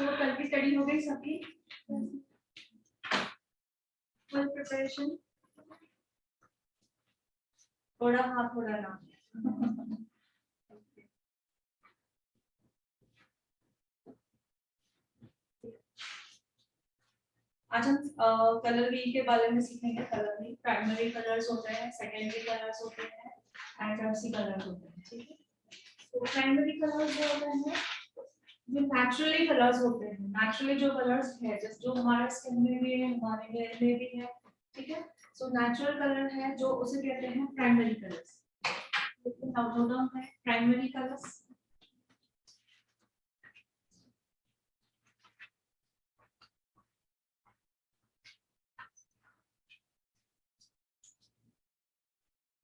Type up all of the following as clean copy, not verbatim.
तो कल की स्टडी हो गई सबकी, फुल प्रिपरेशन, थोड़ा हाँ थोड़ा ना। आज हम कलर व्हील के बारे में सीखेंगे। कलर व्हील, प्राइमरी कलर्स होते हैं, सेकेंडरी कलर्स होते हैं, एंड कलर्स होते हैं। ठीक है, तो प्राइमरी कलर्स जो होते हैं जो नेचुरली कलर्स होते हैं, नेचुरली जो कलर्स है जो हमारे स्किन में भी है, हमारे हेयर में भी है। ठीक है, सो नेचुरल कलर है जो उसे कहते हैं प्राइमरी कलर्स। लेकिन नाउन है प्राइमरी कलर्स।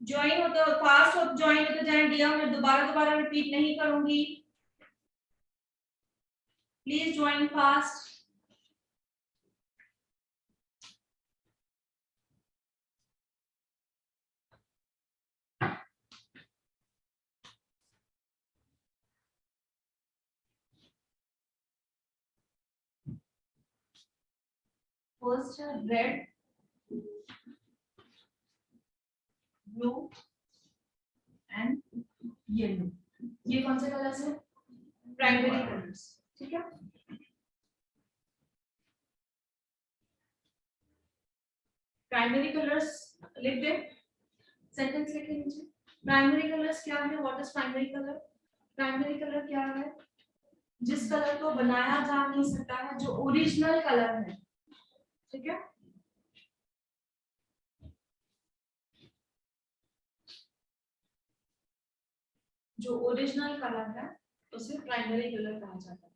ज्वाइन होता है, फास्ट हो ज्वाइन होते जाए दिया, मैं दोबारा रिपीट नहीं करूंगी, प्लीज ज्वाइन फास्ट। फर्स्ट है रेड, ब्लू एंड येलो। ये कौन से कलर्स है? Primary colours. ठीक है, प्राइमरी कलर्स लिख दे, सेंटेंस लिख लीजिए। प्राइमरी कलर्स क्या है? What is primary colour? Primary colour क्या है? जिस कलर को बनाया जा नहीं सकता है, जो ओरिजिनल कलर है। ठीक है, जो ओरिजिनल कलर है उसे प्राइमरी कलर कहा जाता है।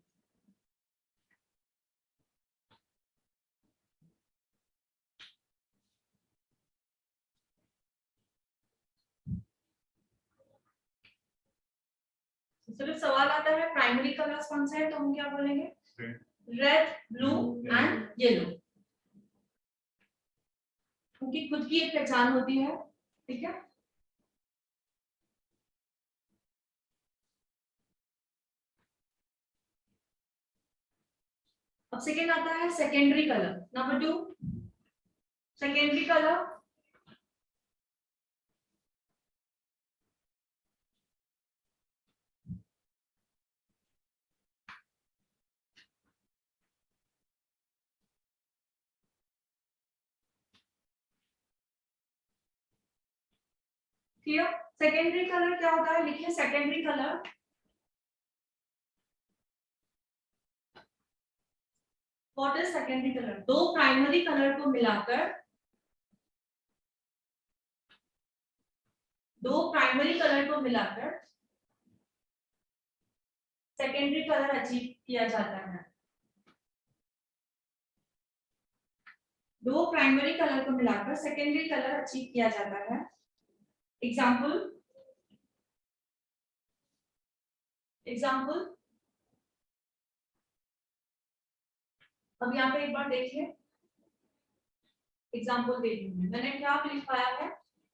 सिर्फ सवाल आता है प्राइमरी कलर्स कौन से हैं, तो हम क्या बोलेंगे? Red, blue and yellow. उनकी खुद की एक पहचान होती है। ठीक है, अब सेकेंड आता है secondary colour. Number 2, secondary colour. Clear? Secondary colour क्या होता है? लिखिए secondary colour. What is secondary colour? दो प्राइमरी कलर को मिलाकर, दो प्राइमरी कलर को मिलाकर सेकेंडरी कलर अचीव किया जाता है। दो प्राइमरी कलर को मिलाकर सेकेंडरी कलर अचीव किया जाता है। Example, example. अब यहाँ पे एक बार देखिए, एग्जाम्पल देखिए मैंने क्या लिखाया है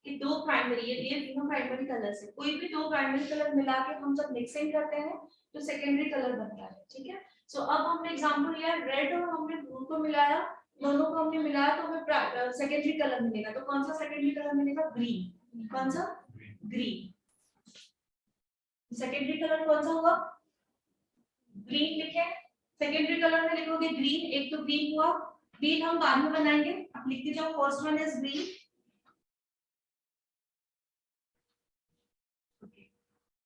कि दो प्राइमरी, ये तीनों प्राइमरी कलर्स है, कोई भी दो प्राइमरी कलर मिला के हम जब मिक्सिंग करते हैं तो सेकेंडरी कलर बनता है। ठीक है, सो अब हमने एग्जाम्पल लिया रेड और हमने ब्लू को मिलाया, दोनों को हमने मिलाया तो हमें सेकेंडरी कलर मिलेगा। तो कौन सा सेकेंडरी कलर मिलेगा? ग्रीन। कौन सा? ग्रीन। सेकेंडरी कलर कौन सा हुआ? ग्रीन लिखे, सेकेंडरी कलर में लिखोगे ग्रीन। एक तो ग्रीन हुआ, ग्रीन हम बाद में बनाएंगे, अब लिखते जाओ। First one is green.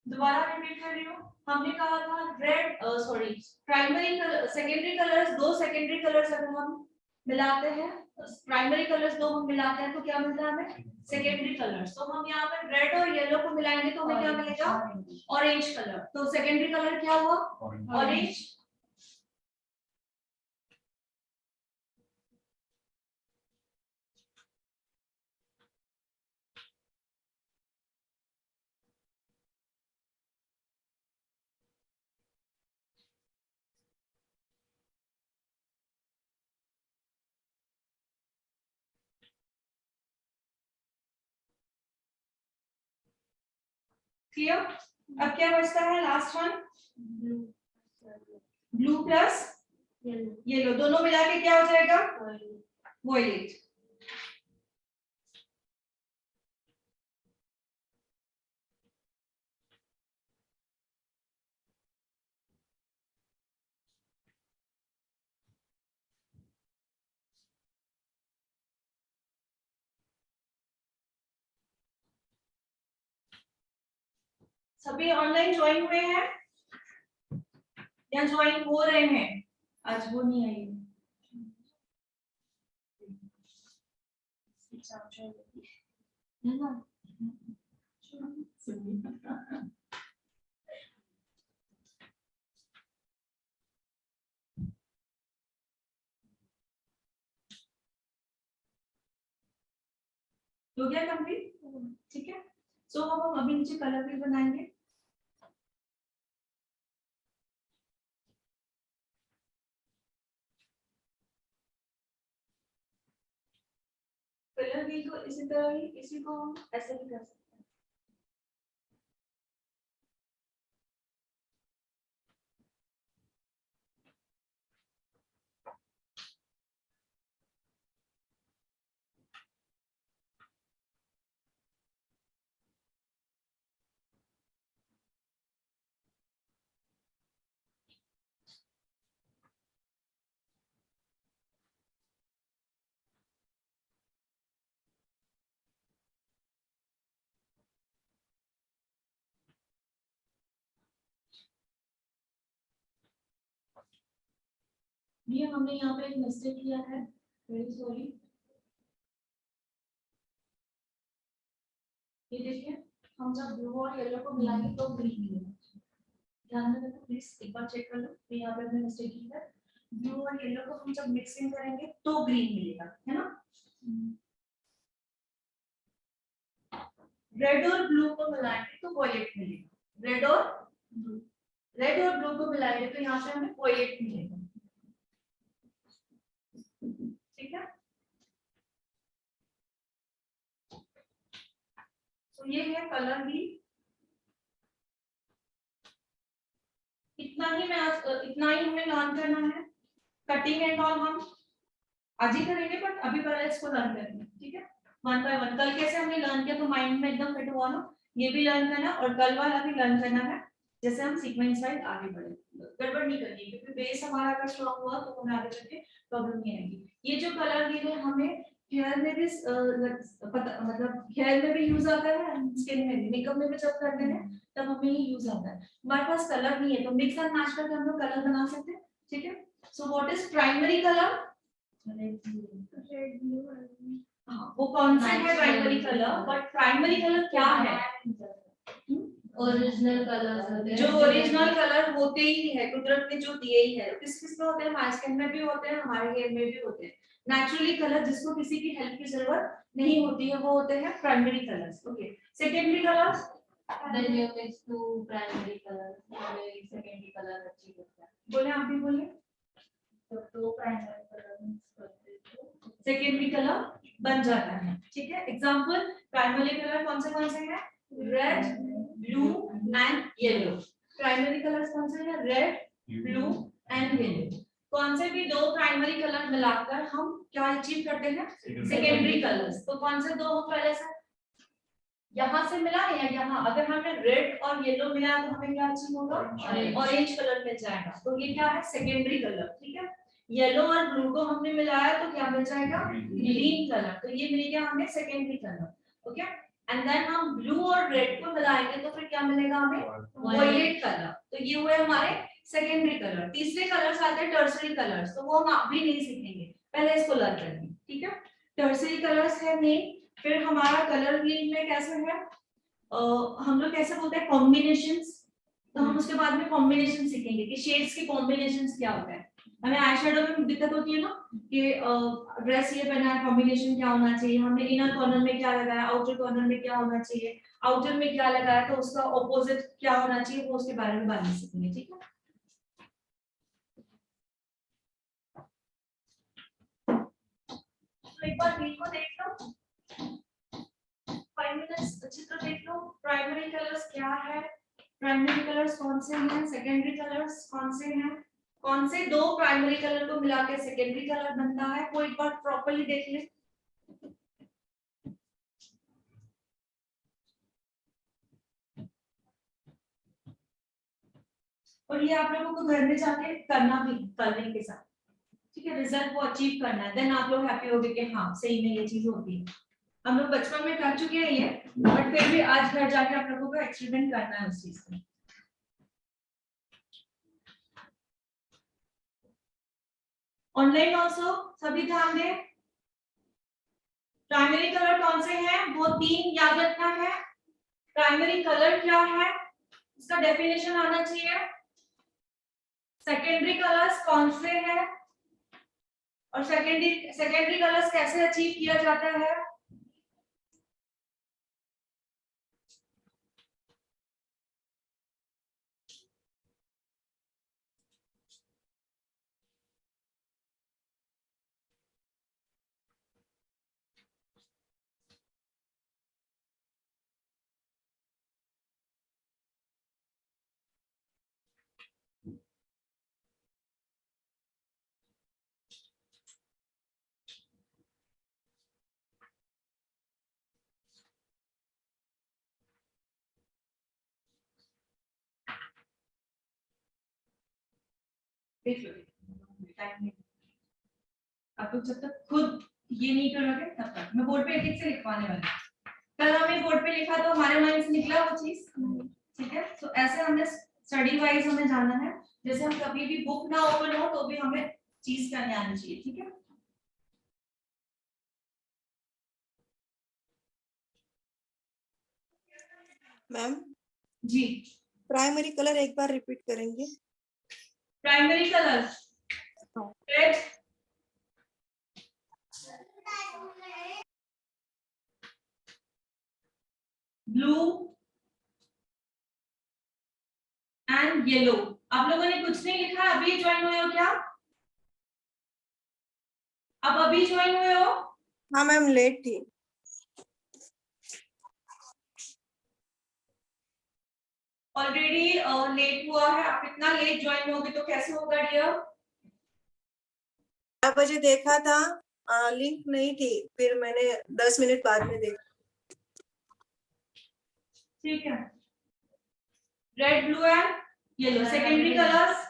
दोबारा रिपीट कर रही हूँ, हमने कहा था red, sorry, primary colour, secondary colours, दो सेकेंडरी कलर्स अगर हम मिलाते हैं, प्राइमरी कलर्स दो हम मिलाते हैं तो क्या मिलता है हमें? Secondary colours. तो हम यहाँ पर रेड और येलो को मिलाएंगे तो हमें क्या मिलेगा? Orange colour. तो सेकेंडरी कलर क्या हुआ? ऑरेंज। क्लियर? अब क्या बचता है? Last one, blue plus yellow, दोनों मिला के क्या हो जाएगा? वॉयलेट। सभी ऑनलाइन ज्वाइन हुए हैं या ज्वाइन हो रहे हैं? आज वो नहीं आई है ना? हो गया कंप्लीट? ठीक है। सो हम अभी नीचे कलर भी बनाएंगे। कलर व्हील को इसी तरह ही, इसी को हम ऐसे भी कर सकते हैं। ये हमने यहाँ पे एक मिस्टेक किया है, वेरी सॉरी। ये देखिए, हम जब ब्लू और येलो को मिलाएंगे तो ग्रीन मिलेगा। ध्यान में रखो प्लीज, एक बार चेक कर लो। तो यहाँ पे हमने मिस्टेक की है, ब्लू और येलो को हम जब मिक्सिंग करेंगे तो ग्रीन मिलेगा, है ना? रेड और ब्लू को मिलाएंगे तो वॉयलेट मिलेगा। रेड और ब्लू को मिलाएंगे तो यहाँ पे हमें वॉयलेट मिलेगा। ठीक है, तो ये है कलर भी। इतना ही हमें लर्न करना है। कटिंग एंड ऑल हम आज ही करेंगे, बट अभी पहले इसको लर्न करेंगे। ठीक है, वन बाय वन। कल कैसे हमने लर्न किया तो माइंड में एकदम फिट हुआ ना, ये भी लर्न करना और कल वाला भी लर्न करना है, जैसे हम सीक्वेंस वाइज आगे बढ़े। गड़बड़ नहीं करनी, क्योंकि बेस हमारा अगर स्ट्रांग हुआ तो हमें आगे चल के प्रॉब्लम नहीं आएगी। ये जो कलर है हमें हेयर में भी मतलब हेयर में भी यूज आता है, स्किन में भी, मेकअप में भी जब करते हैं तब हमें ये यूज आता है। हमारे पास कलर नहीं है तो मिक्स एंड मैच करके हम लोग कलर बना सकते हैं। ठीक है, so what is primary colour? हाँ, वो कौन सा है primary colour? But primary colour क्या है? ओरिजिनल कलर्स होते हैं, जो ओरिजिनल कलर होते ही है, कुदरत ने जो दिए ही है। किस किस में होते हैं? हमारे स्किन में भी होते हैं, हमारे हेयर में भी होते हैं। नेचुरली कलर जिसको किसी की हेल्प की जरूरत नहीं होती है वो होते हैं primary colours. Okay, secondary colours? then you mix two primary colors, हमें secondary color अच्छी लगता है। बोले, आप भी बोले। तो प्राइमरी कलर मिक्स करते हैं सेकेंडरी कलर बन जाता है। ठीक है, एग्जांपल प्राइमरी कलर कौन से हैं? Red, blue and yellow. Primary colours कौन से हैं? Red, blue and yellow. कौन से भी दो प्राइमरी कलर मिलाकर हम क्या अचीव करते हैं? Secondary colours. तो कौन से दो पहले से यहाँ से मिला या यहाँ? अगर हमने रेड और येलो मिला तो हमें क्या अचीव होगा? ऑरेंज कलर मिल जाएगा। तो ये क्या है? Secondary colour. ठीक है, येलो और ब्लू को हमने मिलाया तो क्या मिल जाएगा? Green colour. तो ये मिल गया हमें secondary colour. Okay, and then हम ब्लू और रेड को मिलाएंगे तो फिर क्या मिलेगा हमें? Violet colour. तो ये हुए हमारे सेकेंडरी कलर। तीसरे कलर्स आते हैं टर्सरी कलर्स, तो वो हम अभी नहीं सीखेंगे, पहले इसको लर्न करेंगे। ठीक है, टर्सरी कलर्स है मेन। फिर हमारा कलर व्हील में कैसे है, हम लोग कैसे बोलते हैं? कॉम्बिनेशंस। तो हम उसके बाद में कॉम्बिनेशन सीखेंगे कि शेड्स के कॉम्बिनेशंस क्या होता है। हमें आई शेडो में दिक्कत होती है ना कि ड्रेस ये पहना है, कॉम्बिनेशन क्या होना चाहिए, हमने इनर कॉर्नर में क्या लगाया, आउटर कॉर्नर में क्या होना चाहिए, आउटर में क्या लगाया तो उसका ऑपोजिट क्या होना चाहिए, वो उसके बारे में बाद में सीखेंगे। ठीक है, तो एक बार व्हील को देख लो, 5 मिनट्स चित्र देख लो। प्राइमरी कलर्स क्या है, प्राइमरी कलर्स कौन से हैं, सेकेंडरी कलर्स कौन से हैं, कौन से दो प्राइमरी कलर को मिला के सेकेंडरी कलर बनता है, वो एक बार प्रॉपर्ली देख ले। और ये आप लोगों को घर में जाके करना भी कलरिंग के साथ, ठीक है, रिजल्ट को अचीव करना है, देन आप लोग हैप्पी होगे कि हाँ सही में ये चीज होती है। हम लोग बचपन में कर चुके हैं ये, बट फिर भी आज घर जाके आप लोगों को एक्सपेरिमेंट करना है उस चीज को। ऑनलाइन ऑल्सो सभी ध्यान दें। प्राइमरी कलर कौन से हैं, वो 3 याद रखना है। प्राइमरी कलर क्या है, इसका डेफिनेशन आना चाहिए। सेकेंडरी कलर्स कौन से हैं, और सेकेंडरी कलर्स कैसे अचीव किया जाता है। देख लो, टाइम नहीं, आप लोग जब तक खुद ये नहीं करोगे तब तक मैं बोर्ड पे एक एक से लिखवाने वाली हूँ। कल हमने बोर्ड पे लिखा तो हमारे माइंड से निकला वो चीज, ठीक है। तो ऐसे हमें स्टडी वाइज हमें जानना है, जैसे हम कभी भी बुक ना ओपन हो तो भी हमें चीज करने आनी चाहिए, ठीक है। मैम जी, प्राइमरी कलर एक बार रिपीट करेंगे। Primary colour red, blue and yellow. आप लोगों ने कुछ नहीं लिखा, अभी ज्वाइन हुए हो क्या, अब अभी ज्वाइन हुए हो। हाँ मैम लेट थी। ऑलरेडी लेट हुआ है, आप इतना लेट ज्वाइन होगे तो कैसे होगा डियर। 4 बजे देखा था, लिंक नहीं थी, फिर मैंने 10 मिनट बाद में देखा। ठीक है, red blue and yellow secondary colours.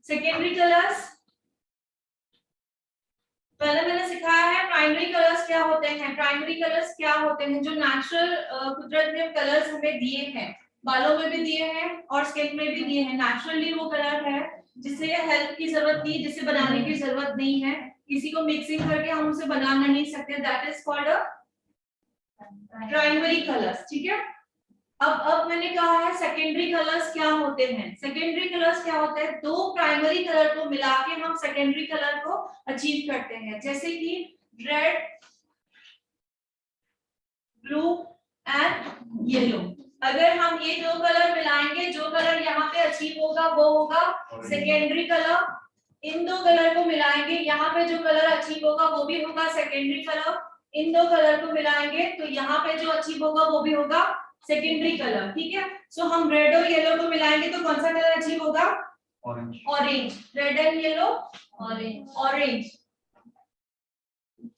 Secondary colours पहले मैंने सिखाया है। प्राइमरी कलर्स क्या होते हैं, प्राइमरी कलर्स क्या होते हैं, जो नेचुरल कुदरत ने कलर्स हमें दिए हैं, बालों में भी दिए हैं और स्किन में भी दिए हैं। नेचुरली वो कलर है जिसे हेल्प की जरूरत नहीं, जिसे बनाने की जरूरत नहीं है, किसी को मिक्सिंग करके हम उसे बना नहीं सकते, that is called a primary colours, ठीक है। अब मैंने कहा है सेकेंडरी कलर्स क्या होते हैं। सेकेंडरी कलर्स क्या होते हैं, दो प्राइमरी कलर को मिला के हम सेकेंडरी कलर को अचीव करते हैं, जैसे कि रेड, ब्लू एंड येलो। अगर हम ये दो कलर मिलाएंगे, जो कलर यहाँ पे अचीव होगा वो होगा सेकेंडरी कलर। इन दो कलर को मिलाएंगे, यहाँ पे जो कलर अचीव होगा वो भी होगा सेकेंडरी कलर। इन दो कलर को मिलाएंगे तो यहाँ पे जो अचीव होगा वो भी होगा सेकेंडरी कलर, ठीक है। सो हम रेड और येलो को मिलाएंगे तो कौन सा कलर अचीव होगा, orange. Orange, red and yellow orange, orange,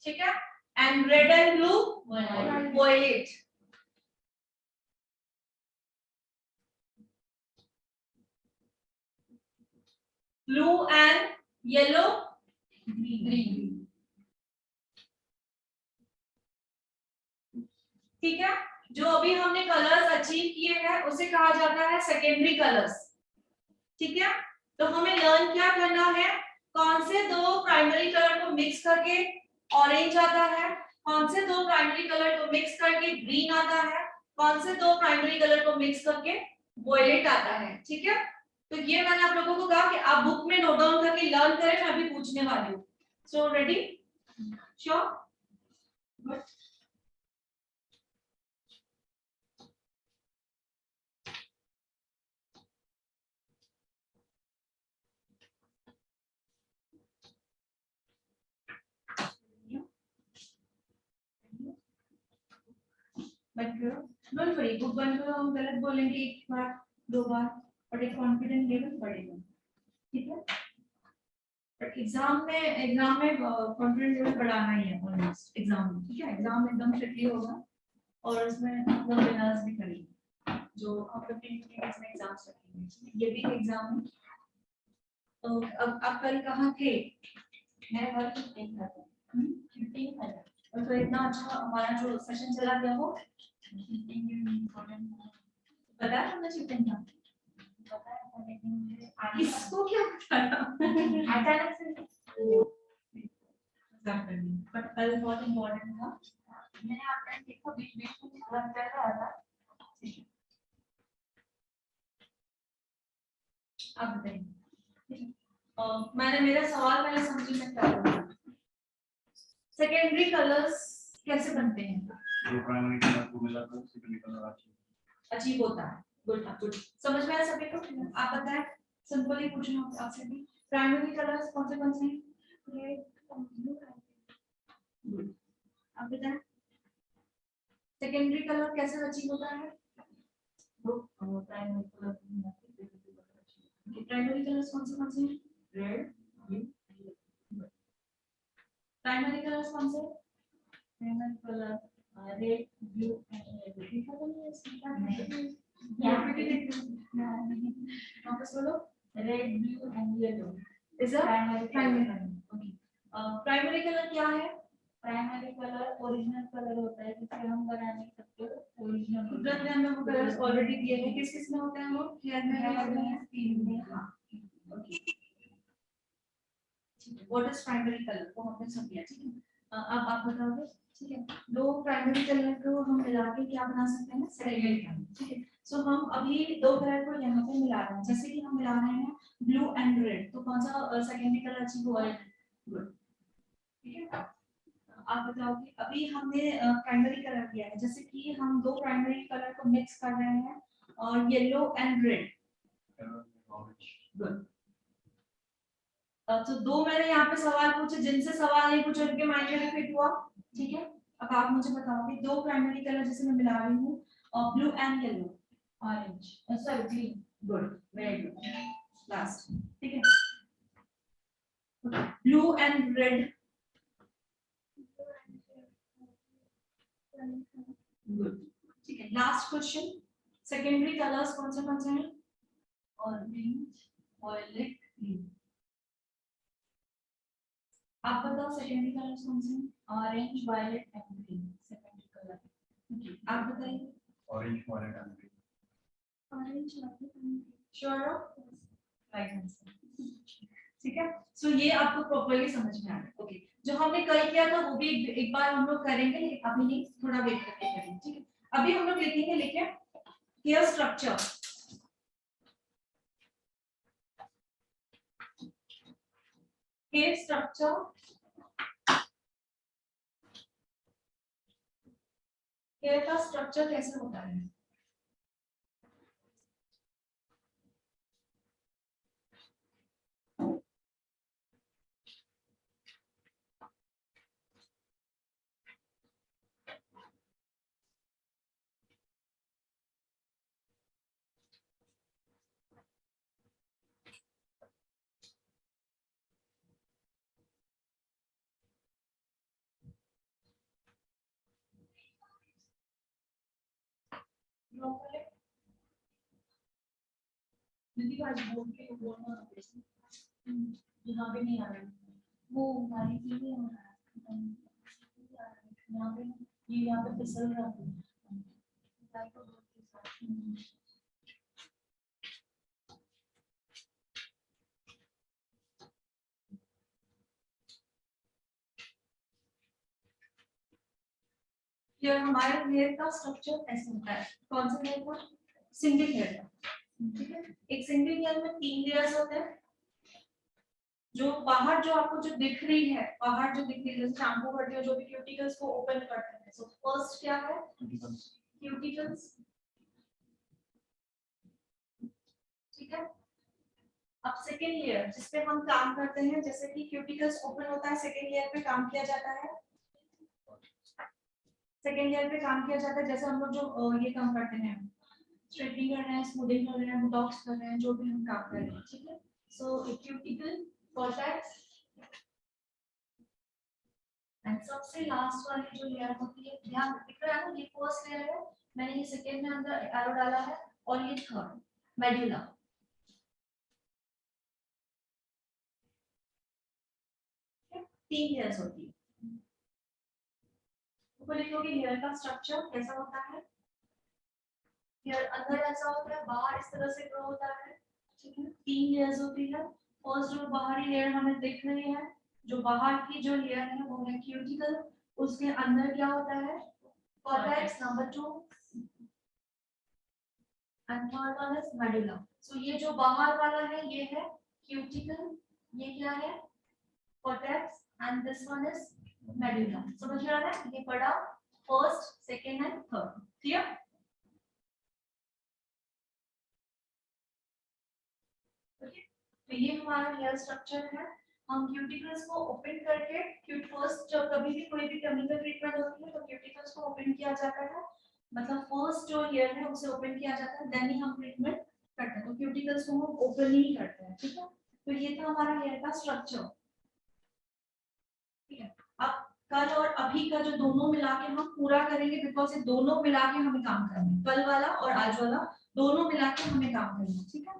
ठीक है। And red and blue violet. Blue and yellow green, ठीक है। जो अभी हमने कलर्स अचीव किए हैं उसे कहा जाता है सेकेंडरी कलर्स, ठीक है। तो हमें लर्न क्या करना है, कौन से दो प्राइमरी कलर को मिक्स करके ऑरेंज आता है, कौन से दो प्राइमरी कलर को मिक्स करके ग्रीन आता है, कौन से दो प्राइमरी कलर को मिक्स करके वॉयलेट आता है, ठीक है। तो ये मैंने आप लोगों को कहा कि आप बुक में नोट डाउन करके लर्न करें, मैं अभी पूछने वाली हूँ। So ready, sure, good. बंद करो। डोंट वरी, बुक बंद करो, हम गलत बोलेंगे एक बार दो बार और एक कॉन्फिडेंस लेवल बढ़ेगा, ठीक है। बट एग्जाम में कॉन्फिडेंस लेवल बढ़ाना ही है ऑलमोस्ट एग्जाम में, ठीक है। एग्जाम एकदम स्ट्रिक्टली होगा और उसमें हम लोग विनर्स भी करेंगे जो हम 15 मिनट्स में एग्जाम्स रखेंगे, ये भी एग्जाम है। तो अब आप कल कहाँ थे? मैं कल 15 था, 15 था और तो इतना अच्छा हमारा जो सेशन चला गया वो 15 इम्पोर्टेंट था, पता है हमने चिकन था, पता है लेकिन मुझे किसको क्या पता अचानक से बट कल बहुत इम्पोर्टेंट था। मैंने आपने देखो बीच बीच में रन कर रहा था। आप बताइए, मैंने मेरा सवाल पहले समझी मैं क्या बोल रहा हूँ। सेकेंडरी कलर्स कैसे बनते हैं? जो प्राइमरी कलर को मिलाकर सेकेंडरी कलर अजीब होता है, गुड समझ में आया सभी को? आप बताएं, सिंपल ही पूछना होगा आपसे भी। प्राइमरी कलर्स कौन से हैं? Red, blue, good. आप बताएं, सेकेंडरी कलर कैसे अचीव होता है? प्राइमरी कलर प्राइमरी कलर्स कौन से हैं? रेड, ब्लू, प्राइमरी कलर्स कौन से? Primary colour red, blue and वापस बोलो। Red, blue and yellow is a primary primary colour. Colour. Okay, primary colour क्या है? प्राइमरी कलर ओरिजिनल कलर होता है जिसे हम बना नहीं सकते, ओरिजिनल कुदरत ने हमें वो कलर्स ऑलरेडी दिए हैं, किस किस में होते हैं वो? हेयर में होते हैं, स्किन में। Okay, what is primary colour वो हमने सब दिया, ठीक है। अब आप बताओगे, ठीक है। दो प्राइमरी कलर को हम मिला के क्या बना सकते हैं? सेकेंडरी कलर, ठीक है। सो हम अभी दो कलर को यहाँ पे मिला रहे हैं, जैसे कि हम मिला रहे हैं ब्लू एंड रेड, तो कौन सा सेकेंडरी कलर अचीव हुआ है? गुड, ठीक है। आप बताओ कि अभी हमने प्राइमरी कलर किया है, जैसे कि हम दो प्राइमरी कलर को मिक्स कर रहे हैं और येलो एंड रेड, गुड। तो दो मैंने यहाँ पे सवाल पूछे, जिनसे सवाल नहीं पूछे उनके माइंड में फिट हुआ, ठीक है। अब आप मुझे बताओ कि दो प्राइमरी कलर जैसे मैं मिला रही हूँ, blue and yellow, orange sorry green, good, very good, last, ठीक है। ब्लू एंड रेड, गुड, ठीक है। लास्ट क्वेश्चन, सेकेंडरी कलर्स कौन से हैं? Orange, violet, green. आप बताओ सेकेंडरी कलर्स कौन से हैं? Orange, violet and green secondary colour. आप बताइए। Orange violet and green. Orange, violet and sure हो? राइट आंसर, ठीक है। सो ये आपको प्रॉपर्ली समझ में आ गया। ओके, जो हमने कल किया था वो भी एक बार हम लोग करेंगे, लेकिन अभी नहीं, थोड़ा वेट करके करेंगे, ठीक है। अभी हम लोग लिखेंगे, लिखे hair structure, hair structure, hair का स्ट्रक्चर कैसे होता है? दीदी आज बोल के बोलना यहाँ पे नहीं आ रहा, वो गाड़ी के लिए यहाँ पे, ये यहाँ पे फिसल रहा है। ये हमारे हेयर का स्ट्रक्चर ऐसे होता है। कौन सा हेयर का? सिंगल हेयर का, ठीक है। एक सिंगल हेयर में 3 लेयर्स होते हैं। जो बाहर जो आपको जो दिख रही है, बाहर जो दिख रही है, जैसे शैम्पू करते हो जो भी क्यूटिकल्स को ओपन करते हैं। सो फर्स्ट क्या है? क्यूटिकल्स, ठीक है। अब सेकेंड लेयर जिस पे हम काम करते हैं, जैसे कि क्यूटिकल्स ओपन होता है, सेकेंड लेयर पे काम किया जाता है सेकेंड लेयर पे काम किया जाता है, जैसे हम लोग जो ये काम करते हैं, स्ट्रेटनिंग कर रहे हैं, स्मूथिंग कर रहे हैं, बोटॉक्स कर रहे हैं, जो भी हम काम कर रहे हैं, ठीक है। सो क्यूटिकल, कॉर्टेक्स एंड सबसे लास्ट वाली जो लेयर होती है, ध्यान दिख रहा है ना, ये फर्स्ट लेयर है, मैंने ये सेकेंड में अंदर एरो डाला है, और ये थर्ड मेडुला। तीन लेयर्स होती है। ऊपर लिखोगे हेयर का स्ट्रक्चर कैसा होता है, हेयर अंदर ऐसा होता है, बाहर इस तरह से ग्रो होता है, ठीक है। तीन लेयर्स होती है। फर्स्ट जो बाहरी लेयर हमें दिख रही है, जो बाहर की जो लेयर है वो है क्यूटिकल, उसके अंदर क्या होता है, cortex number 2 and third one is medulla. So ये जो बाहर वाला है ये है क्यूटिकल, ये क्या है, cortex, and this one is medulla. समझ रहा है, ये पढ़ा first, second and third, clear. तो ये हमारा हेयर स्ट्रक्चर है। हम क्यूटिकल्स को ओपन करके, क्यूट फर्स्ट जब कभी भी कोई भी केमिकल ट्रीटमेंट होती है तो क्यूटिकल्स को ओपन किया जाता है, मतलब फर्स्ट जो हेयर है उसे ओपन किया जाता है, देन ही हम ट्रीटमेंट करते हैं। तो क्यूटिकल्स को हम ओपन ही करते हैं, ठीक है। तो ये था हमारा हेयर का स्ट्रक्चर, ठीक है। अब कल और अभी का जो दोनों मिला के हम पूरा करेंगे, बिकॉज ये दोनों मिला के हमें काम करना है, कल वाला और आज वाला दोनों मिला के हमें काम करना है, ठीक है।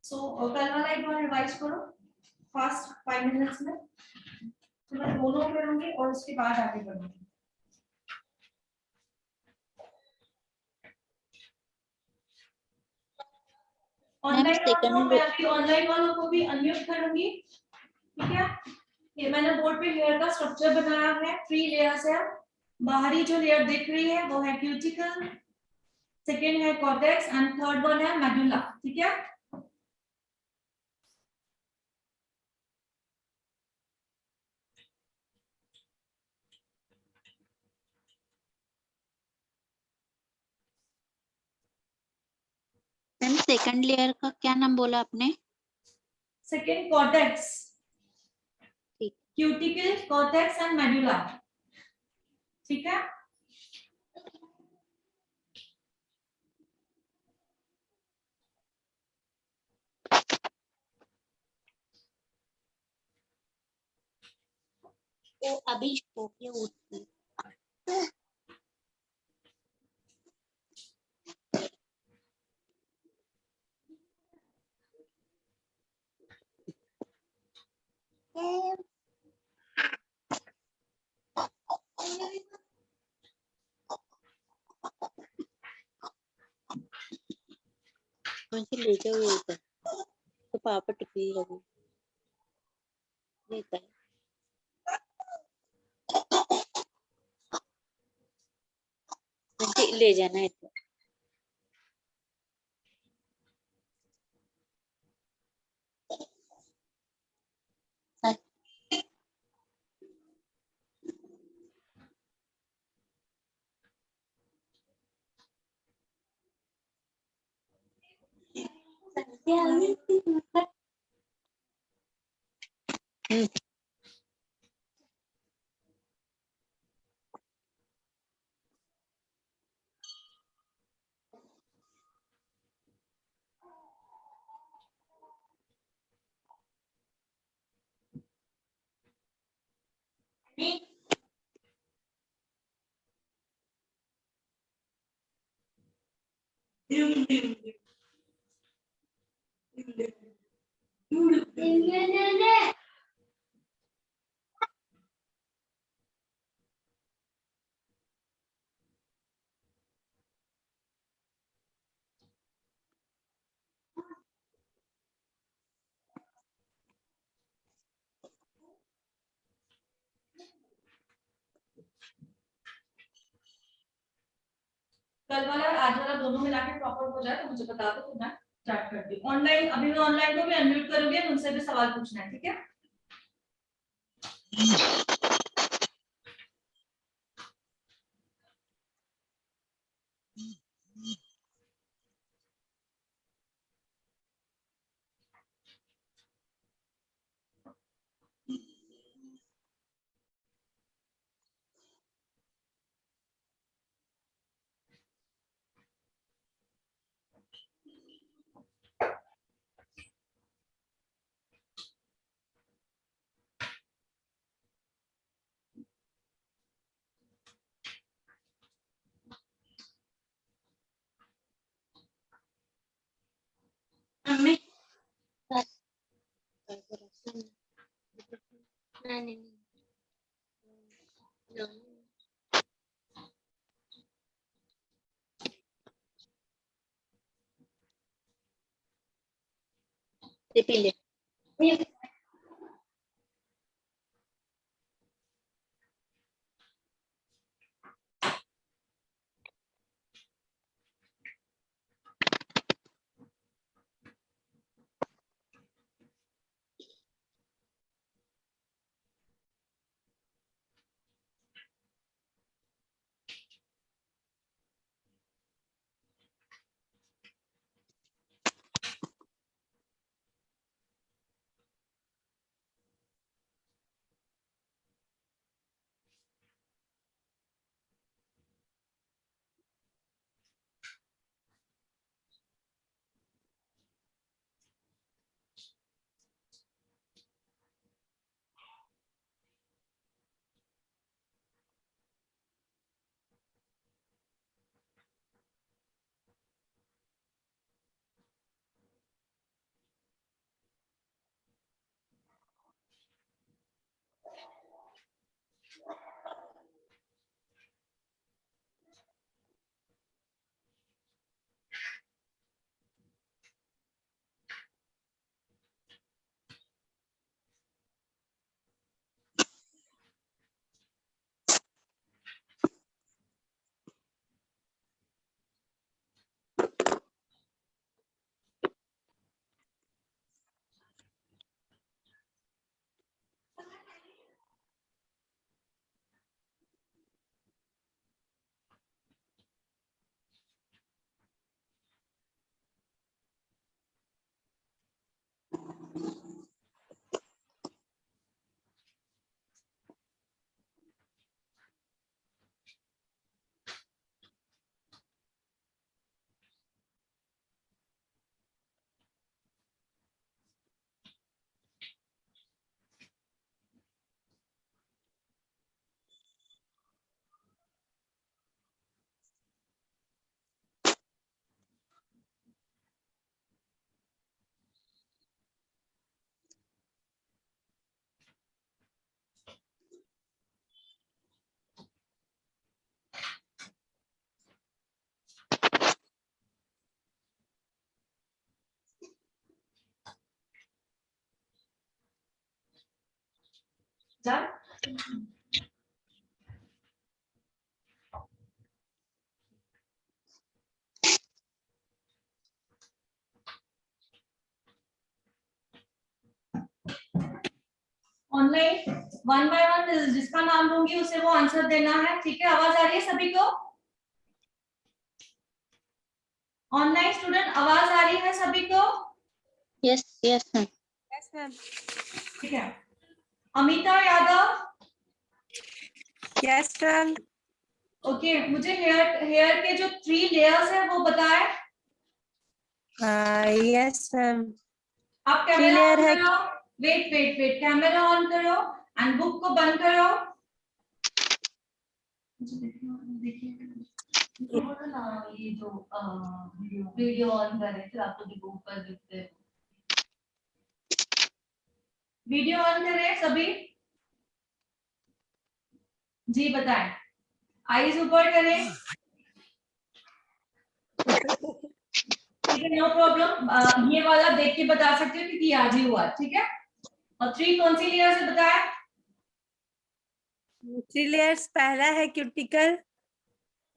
सो कल वाला एक बार रिवाइज करो फास्ट 5 मिनट्स में, तो मैं दोनों करूंगी और उसके बाद आगे बढ़ूंगी। ऑनलाइन वालों को भी अनम्यूट करूंगी, ठीक है। ये मैंने बोर्ड पे हेयर का स्ट्रक्चर बनाया है, 3 लेयर्स है। बाहरी जो लेयर दिख रही है वो है क्यूटिकल, सेकेंड है कॉर्टेक्स एंड थर्ड वन है मेडुला, ठीक है। मैम सेकंड लेयर का क्या नाम बोला आपने? सेकेंड कॉर्टेक्स, ठीक। क्यूटिकल, कॉर्टेक्स एंड मेडुला, ठीक है। तो अभी सो के उठी। मुझे ले जाओ उधर, तो पापा टिकली लगी लेता है। मुझे ले जाना है तो। कल वाला और आज वाला दोनों मिला के प्रॉपर हो जाए तो मुझे बता दो, तो मैं स्टार्ट करती हूँ। ऑनलाइन अभी मैं ऑनलाइन को भी अनम्यूट करूंगी, उनसे भी सवाल पूछना है, ठीक है। नहीं no. Repeat. Done? Online one by one जिसका नाम दूंगी उसे वो आंसर देना है, ठीक है? आवाज आ रही है सभी को? ऑनलाइन स्टूडेंट आवाज आ रही है सभी को? Yes, yes, ma'am. Yes, ma'am. ठीक है। Amita Yadav, Yes, ma'am. Okay मुझे हेयर के जो 3 लेयर्स है वो बताए। Yes, ma'am. आप Three कैमरा layer ऑन है। करो, वेट कैमरा ऑन करो एंड बुक को बंद करो। देखिए ना ये जो वीडियो ऑन करें फिर आपको दिखो ऊपर दिखते हैं। वीडियो ऑन करें सभी जी, बताएं। आईज ऊपर करें, ठीक है, नो प्रॉब्लम। ये वाला देख के बता सकते हो क्योंकि आज ही हुआ, ठीक है? और 3 कौन सी लेयर से बताया? 3 layers पहला है क्यूटिकल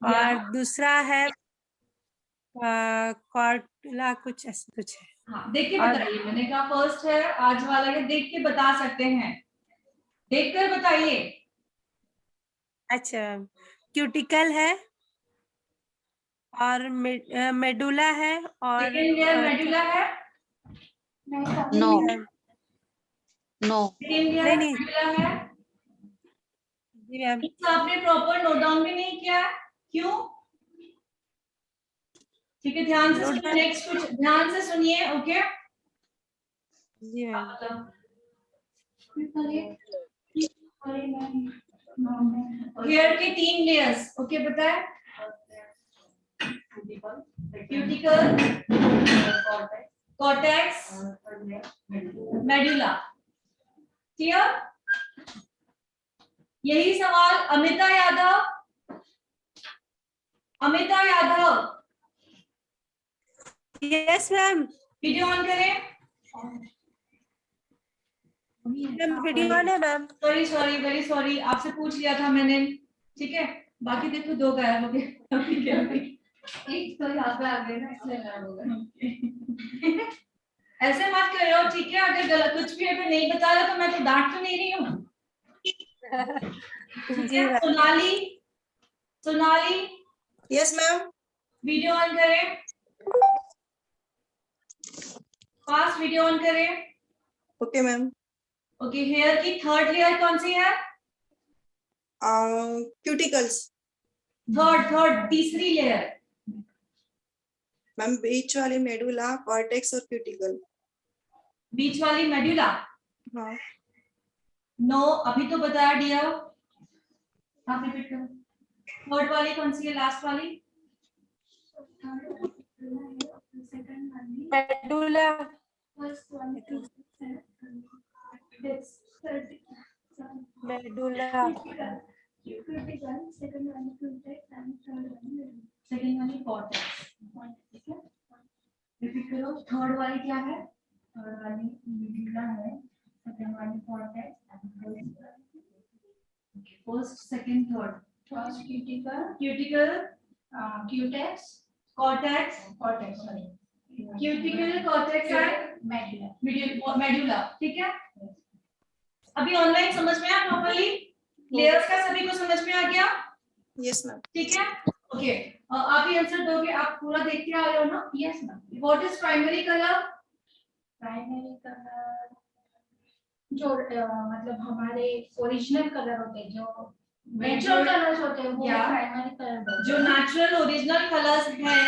और दूसरा है कॉर्टुला, कुछ ऐसे कुछ है। हाँ, देख के बताइए। मैंने कहा फर्स्ट है, आज वाला है, देख के बता सकते हैं, देखकर बताइए। अच्छा, क्यूटिकल है और मेडुला है और सेकंड लेयर मेडुला है, No, no. सेकंड लेयर नहीं, नहीं। मेडुला है। जी मैम। इसका आपने प्रॉपर नोट डाउन भी नहीं किया, क्यों? ठीक है, ध्यान से सुनिए, नेक्स्ट कुछ ध्यान से सुनिए, ओके? जी मैम। हेयर के 3 लेयर्स, ओके बताए? Cuticle, cortex, medulla. क्लियर? यही सवाल Amita Yadav, Amita Yadav yes ma'am. Video on करें। वीडियो ऑन है ma'am. Sorry sorry very sorry, आपसे पूछ लिया था मैंने, ठीक है। बाकी देखो 2 गायब हो गए। एक तो यहाँ पे आ गए ना, इसलिए गायब हो गए। ऐसे मत करो, ठीक है। अगर गलत कुछ भी अगर नहीं बता रहा तो मैं तो डांट तो नहीं रही हूँ, ठीक जी है। Ma'am. Sonali, Sonali yes ma'am. Video on करें, फास्ट वीडियो ऑन करें। Okay ma'am. ओके, हेयर की थर्ड लेयर कौन सी है? क्यूटिकल्स। थर्ड तीसरी लेयर। मैम बीच वाली मेडुला, कॉर्टेक्स और क्यूटिकल। बीच वाली मेडुला। हाँ। नो, अभी तो बताया दिया। आप रिपीट करो। थर्ड वाली कौन सी है, लास्ट वाली? सेकंड वाली, medulla. First one medulla. Cuticle, second वाली क्यूटेक्स एंड थर्ड वाली सेकंड वाली कॉर्टेक्स, ठीक है। रिपीट करो, थर्ड वाली क्या है? थर्ड वाली मेडुला है, सेकंड वाली cortex and first second third. First cuticle, cuticle, क्यूटेक्स, cortex, cortex sorry, cuticle, cortex and medulla. Medulla, ठीक है। अभी ऑनलाइन समझ में आया प्रॉपर्ली? लेयर्स का सभी को समझ में आ गया? Yes ma'am. ठीक है, ओके। आप ही आंसर दोगे, आप पूरा देख के आ रहे हो ना? Yes ma'am. What is primary colour? Primary colour जो मतलब हमारे ओरिजिनल कलर होते हैं, जो नेचुरल कलर्स होते हैं, वो Yeah. प्राइमरी कलर जो नेचुरल ओरिजिनल कलर्स हैं,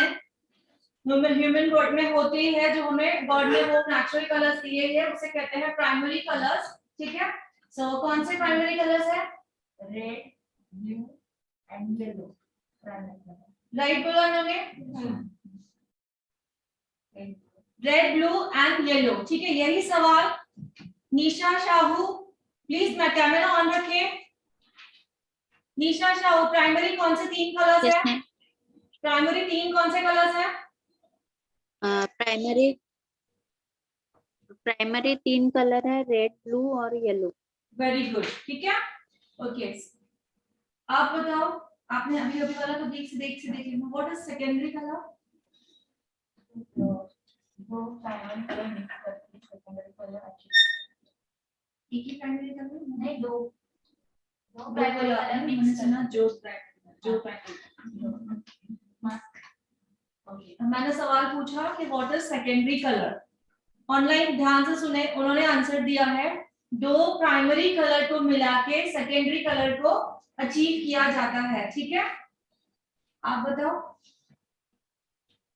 ह्यूमन बॉडी में होते ही है, जो हमें गॉड ने वो नेचुरल कलर्स दिए हैं, उसे कहते हैं प्राइमरी कलर्स, ठीक है। सो कौन से प्राइमरी कलर्स है? Red, blue and yellow primary colour. Right बोला इन्होंने, रेड, ब्लू एंड येलो, ठीक है। यही सवाल निशा शाहू, प्लीज मैं कैमरा ऑन रखें। निशा शाहू, प्राइमरी कौन से 3 कलर्स Yes, है? ma'am. प्राइमरी 3 कौन से कलर्स है? प्राइमरी 3 कलर है, रेड, ब्लू और येलो। वेरी गुड, ठीक है, ओके। आप बताओ, आपने अभी अभी वाला तो देख से देख लिया। What is secondary colour? वो प्राइमरी कलर मिक्स करके सेकेंडरी कलर अच्छी। एक ही प्राइमरी कलर नहीं, दो प्राइमरी कलर मिक्स करना, जो प्राइमरी। ओके, मैंने सवाल पूछा कि what is secondary colour. Online ध्यान से सुने, उन्होंने आंसर दिया है 2 प्राइमरी कलर को मिला के सेकेंडरी कलर को अचीव किया जाता है, ठीक है। आप बताओ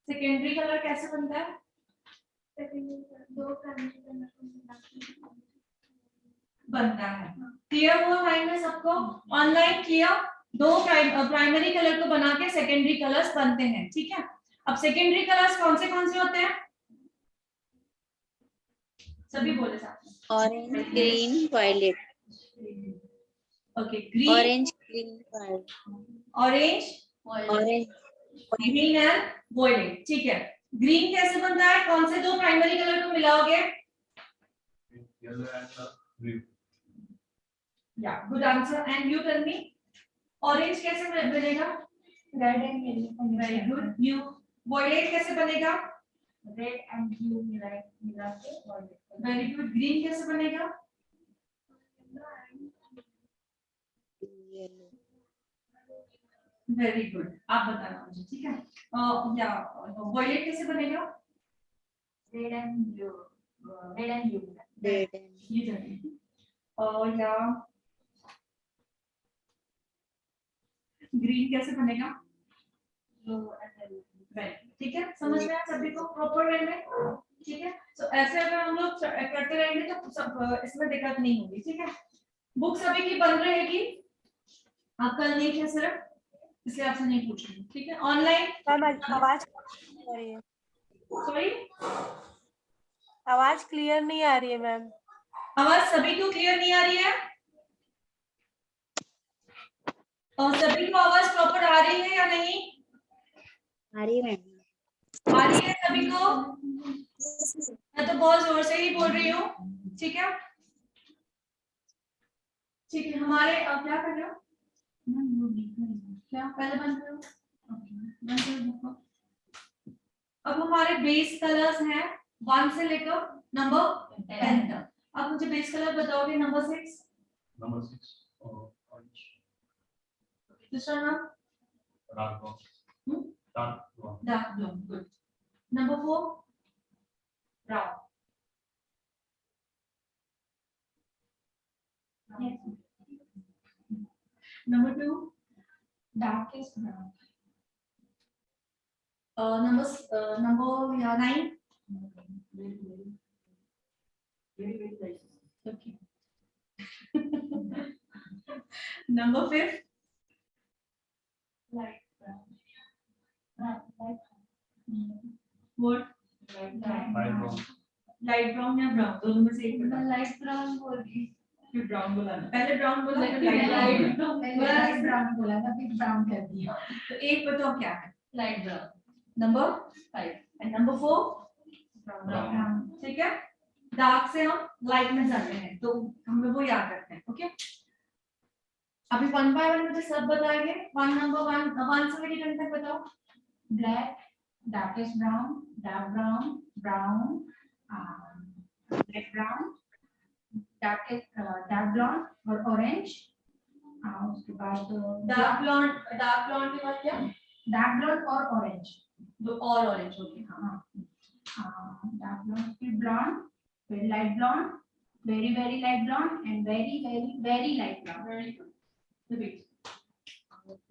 सेकेंडरी कलर कैसे बनता है? दो प्राइमरी कलर को मिला के बनता है। क्लियर हुआ माइंड में सबको? Online clear? 2 प्राइमरी कलर को बना के सेकेंडरी कलर्स बनते हैं, ठीक है। अब सेकेंडरी कलर्स कौन से होते हैं? सभी बोले साथ में। Orange, green, violet. Okay, green, orange, green, violet. Orange, orange, green and violet, ठीक है। ग्रीन कैसे बनता है? कौन से 2 प्राइमरी कलर को मिलाओगे? Yellow and blue. Yeah good answer. And you tell me, orange कैसे बनेगा? Red and yellow very good. You, violet कैसे बनेगा? रेड एंड ब्लू मिला के वायलेट। Very good. ग्रीन कैसे बनेगा? येलो। वेरी गुड, आप बताना मुझे, ठीक है। या वायलेट कैसे बनेगा? Red and blue, red and blue. Red and ये जानिए। और या ग्रीन कैसे बनेगा? ब्लू एंड वेरी, ठीक है। समझ में आया सभी को प्रॉपर वे में, ठीक है। तो ऐसे अगर हम लोग करते रहेंगे तो सब इसमें दिक्कत नहीं होगी, ठीक है। बुक सभी की बन रहेगी, आप कल नहीं थे सिर्फ, इसलिए आपसे नहीं पूछूंगी, ठीक है। ऑनलाइन आवाज आ रही है, सॉरी, आवाज क्लियर नहीं आ रही है मैम। आवाज सभी को क्लियर नहीं आ रही है? और सभी को आवाज प्रॉपर आ रही है या नहीं? आ रही है मैम। आ रही है सभी को? मैं तो बहुत जोर से ही बोल रही हूँ। ठीक है, ठीक है। हमारे अब क्या कर रहे हो? क्या पहले बंद करो। बंद करो। अब हमारे बेस कलर्स हैं 1 से लेकर नंबर 10 तक। अब मुझे बेस कलर बताओगे नंबर 6। Number 6, orange, दूसरा नाम dark brown, Hmm? dark brown, dark blue. Good. Number 4 brown. Number 2 darkest brown. Number 9 okay. Number 5 Light brown. Light what light brown, light brown या ब्राउन दोनों में से एक बताओ। light brown बोल रही फिर ब्राउन बोला ना, पहले ब्राउन बोला फिर लाइट लाइट ब्राउन बोला था फिर ब्राउन कर दिया। तो एक बताओ क्या है? Light brown. Number 5 and number 4 brown, ठीक है। डार्क से हम लाइट में जाते हैं तो हम लोग वो याद रखते हैं। ओके, अभी 1 बाय 1 मुझे सब बताएंगे। नंबर 1 से लेकर 10 तक बताओ। Black, darkest brown, dark brown, brown, light brown, dark blonde और orange। उसके बाद डार्क ब्लॉन्ड के बाद क्या? dark blonde और orange। दो और ऑरेंज हो गए। हाँ, dark blonde फिर blonde, फिर light blonde, very very light blonde and very very very light blonde। Very good. Repeat.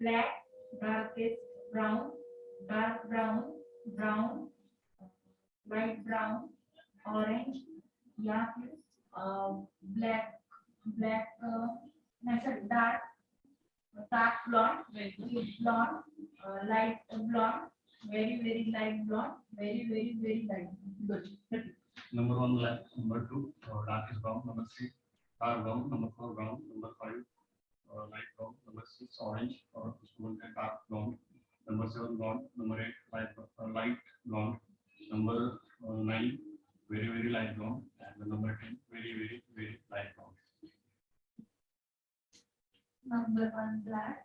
Black, darkest brown, dark brown, brown, light brown, orange या फिर black dark blonde, deep blonde, light blonde, very very light blonde, very very very light blonde। Good। number 1 black, number 2 darkest brown, number 3 dark brown, number 4 brown, number 5 light brown, number 6 orange or उसको बोलते हैं dark blonde, number 7 blonde, number 8 light blonde, number 9 very very light blonde, and number 10 very very very light blonde. Number 1 black,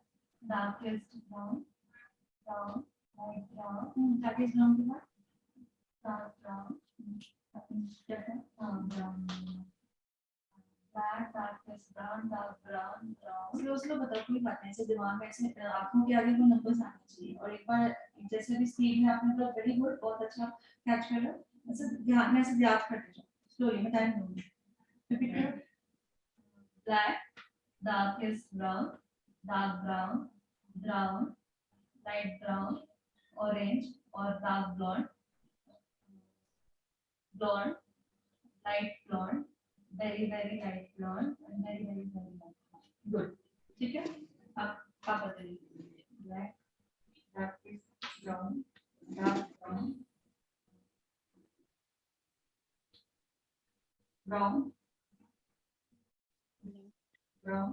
darkest brown, brown, light brown, darkest brown के बाद dark brown, brown, black, darkest brown, dark brown, brown। Slow बताओ, कोई बात नहीं, ऐसे दिमाग में ऐसे आंखों के आगे वो नंबर्स आने चाहिए। और एक बार जैसे भी स्पीड में आपने बोला वेरी गुड, बहुत अच्छा कैच कर रहे हो। ऐसे ध्यान में ऐसे याद करते जाओ स्लोली, मैं टाइम दूंगी। रिपीट करो। Black, darkest brown, dark brown, brown, light brown, orange or dark blonde, blonde, light blonde, very very light blonde and very very very light blonde। Good, ठीक है। अब आप बताइए। Black, darkest brown, dark brown, brown, brown,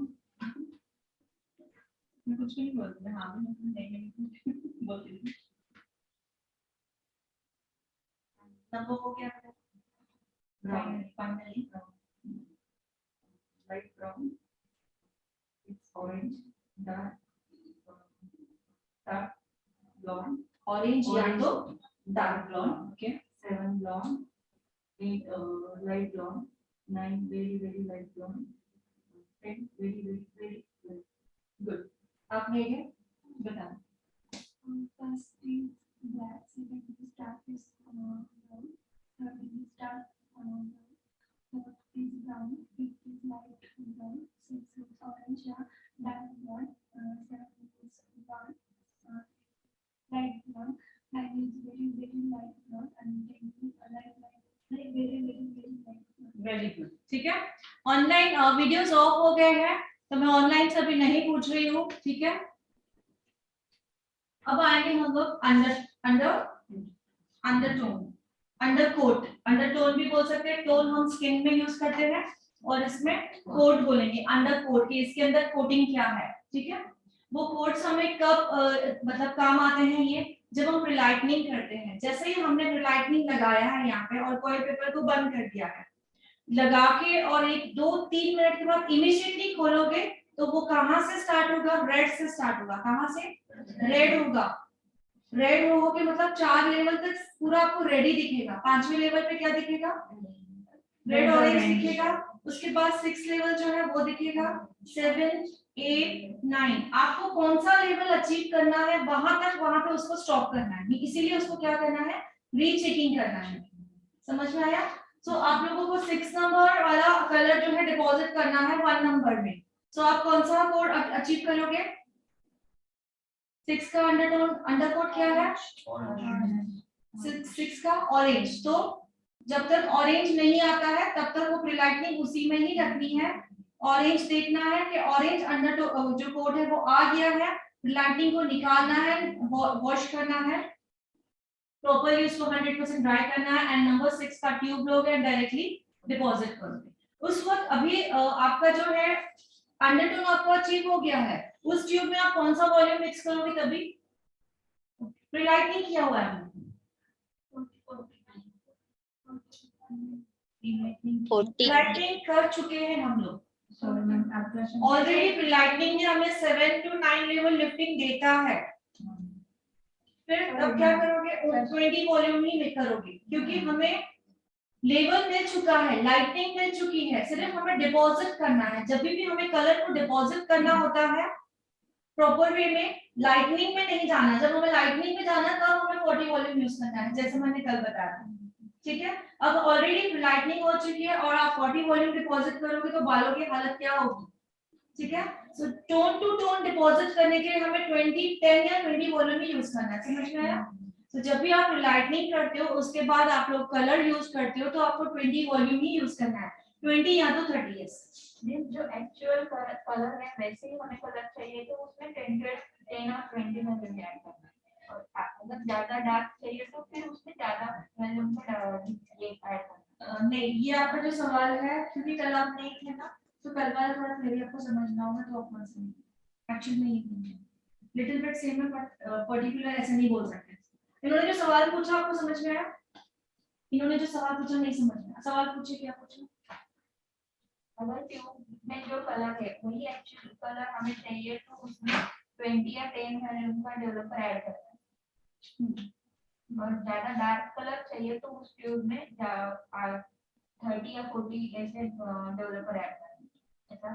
मैं कुछ भी नहीं बोलती, मैं हाँ भी नहीं बोलती हूँ। नंबर को क्या है? brown, finally light brown, it's orange, dark blonde, orange या तो dark blonde, okay. 7 blonde, 8 light blonde, 9 very very light blonde, 10 very very very light। Good, आप ले गए बताओ। First is black, second is darkest brown, third is dark brown, fourth is brown, fifth is light brown, sixth is orange या dark blonde, seventh is blonde, light blonde, ninth is very very light blonde and tenth is light very very very light blonde। Very good, ठीक है। Online videos of हो गए हैं तो मैं online से अभी नहीं पूछ रही हूँ, ठीक है। अब आएंगे हम लोग अंडरटोन, अंडरकोट। अंडरटोन भी बोल सकते हैं, टोन हम स्किन में यूज करते हैं और इसमें कोट बोलेंगे अंडरकोट की, इसके अंदर कोटिंग क्या है, ठीक है। वो कोड्स हमें कब मतलब काम आते हैं ये जब हम रिलाइटनिंग करते हैं। जैसे ही हमने रिलाइटनिंग लगाया है यहाँ पे और कोई पेपर को बंद कर दिया है, लगा के और 1-2-3 मिनट के बाद इमीडिएटली खोलोगे तो वो कहाँ से स्टार्ट होगा? रेड से स्टार्ट होगा। कहाँ से? रेड होगा। रेड होके मतलब 4 लेवल तक पूरा आपको रेडी दिखेगा। 5वें लेवल पे क्या दिखेगा? रेड ऑरेंज दिखेगा। उसके बाद 6 लेवल जो है वो दिखेगा, 7, 8, 9। आपको कौन सा लेवल अचीव करना है वहां पे उसको स्टॉप करना है, इसीलिए उसको क्या करना है? रीचेकिंग करना है। समझ में आया? सो आप लोगों को 6 नंबर वाला कलर जो है डिपॉजिट करना है 1 नंबर में। सो आप कौन सा कोड अचीव करोगे? 6 का अंडर कोड क्या है? 6 का ऑरेंज। तो जब तक ऑरेंज नहीं आता है तब तक वो प्रीलाइटनिंग उसी में ही रखनी है। ऑरेंज देखना है कि ऑरेंज अंडर जो कोड है वो आ गया है, प्रीलाइटनिंग को निकालना है, वॉश करना है प्रॉपर्ली, उसको 100% ड्राई करना है एंड नंबर 6 का ट्यूब लोगे एंड डायरेक्टली डिपॉजिट करोगे। उस वक्त अभी आपका जो है अंडरटोन आपको अचीव हो गया है। उस ट्यूब में आप कौन सा वॉल्यूम मिक्स करोगे? तभी प्रीलाइटनिंग किया हुआ है हमने। 40 लाइटनिंग कर चुके हैं हम लोग ऑलरेडी। लाइटनिंग में हमें 7 to 9 लेवल लिफ्टिंग देता है। फिर तब क्या करोगे? 20 वॉल्यूम ही में करोगे क्योंकि हमें लेवल मिल चुका है, लाइटनिंग मिल चुकी है, सिर्फ हमें डिपॉजिट करना है। जब भी हमें कलर को डिपॉजिट करना होता है प्रॉपर वे में, लाइटनिंग में नहीं जाना। जब हमें लाइटनिंग में जाना तब हमें 40 वॉल्यूम यूज करना है, जैसे मैंने कल बताया। ठीक है, अब ऑलरेडी लाइटनिंग हो चुकी है और आप 40 वॉल्यूम डिपॉजिट करोगे तो बालों की हालत क्या होगी? ठीक है, सो टोन टू टोन डिपॉजिट करने के लिए हमें 20, 10 या 20 वॉल्यूम ही यूज करना है। समझ में आया? तो जब भी आप लाइटनिंग करते हो उसके बाद आप लोग कलर यूज करते हो तो आपको 20 वॉल्यूम ही यूज करना है, 20 या तो 30 यस। जो एक्चुअल कलर है वैसे ही हमें कलर चाहिए तो उसमें 10 और 20 में मिल जाएगा। और अगर ज्यादा डार्क चाहिए तो फिर उसमें ज्यादा वॉल्यूम में ये ऐड करना। नहीं, ये आपका जो सवाल है क्योंकि कल आप नहीं थे ना, तो कल वाला थोड़ा मेरे आपको समझना होगा तो आपको समझ एक्चुअली में नहीं लिटिल बिट सेम है बट पर्टिकुलर ऐसे नहीं बोल सकते। इन्होंने जो सवाल पूछा आपको समझ में आया? इन्होंने जो सवाल पूछा नहीं समझ में आया। सवाल पूछे क्या पूछा? अगर ट्यूब में जो कलर है वही एक्चुअल कलर हमें चाहिए तो उसमें 20 या 10 वॉल्यूम का डेवलपर ऐड करना है। और ज्यादा डार्क कलर चाहिए तो उस ट्यूब में 30 या 40 ऐसे डेवलपर ऐड करना है।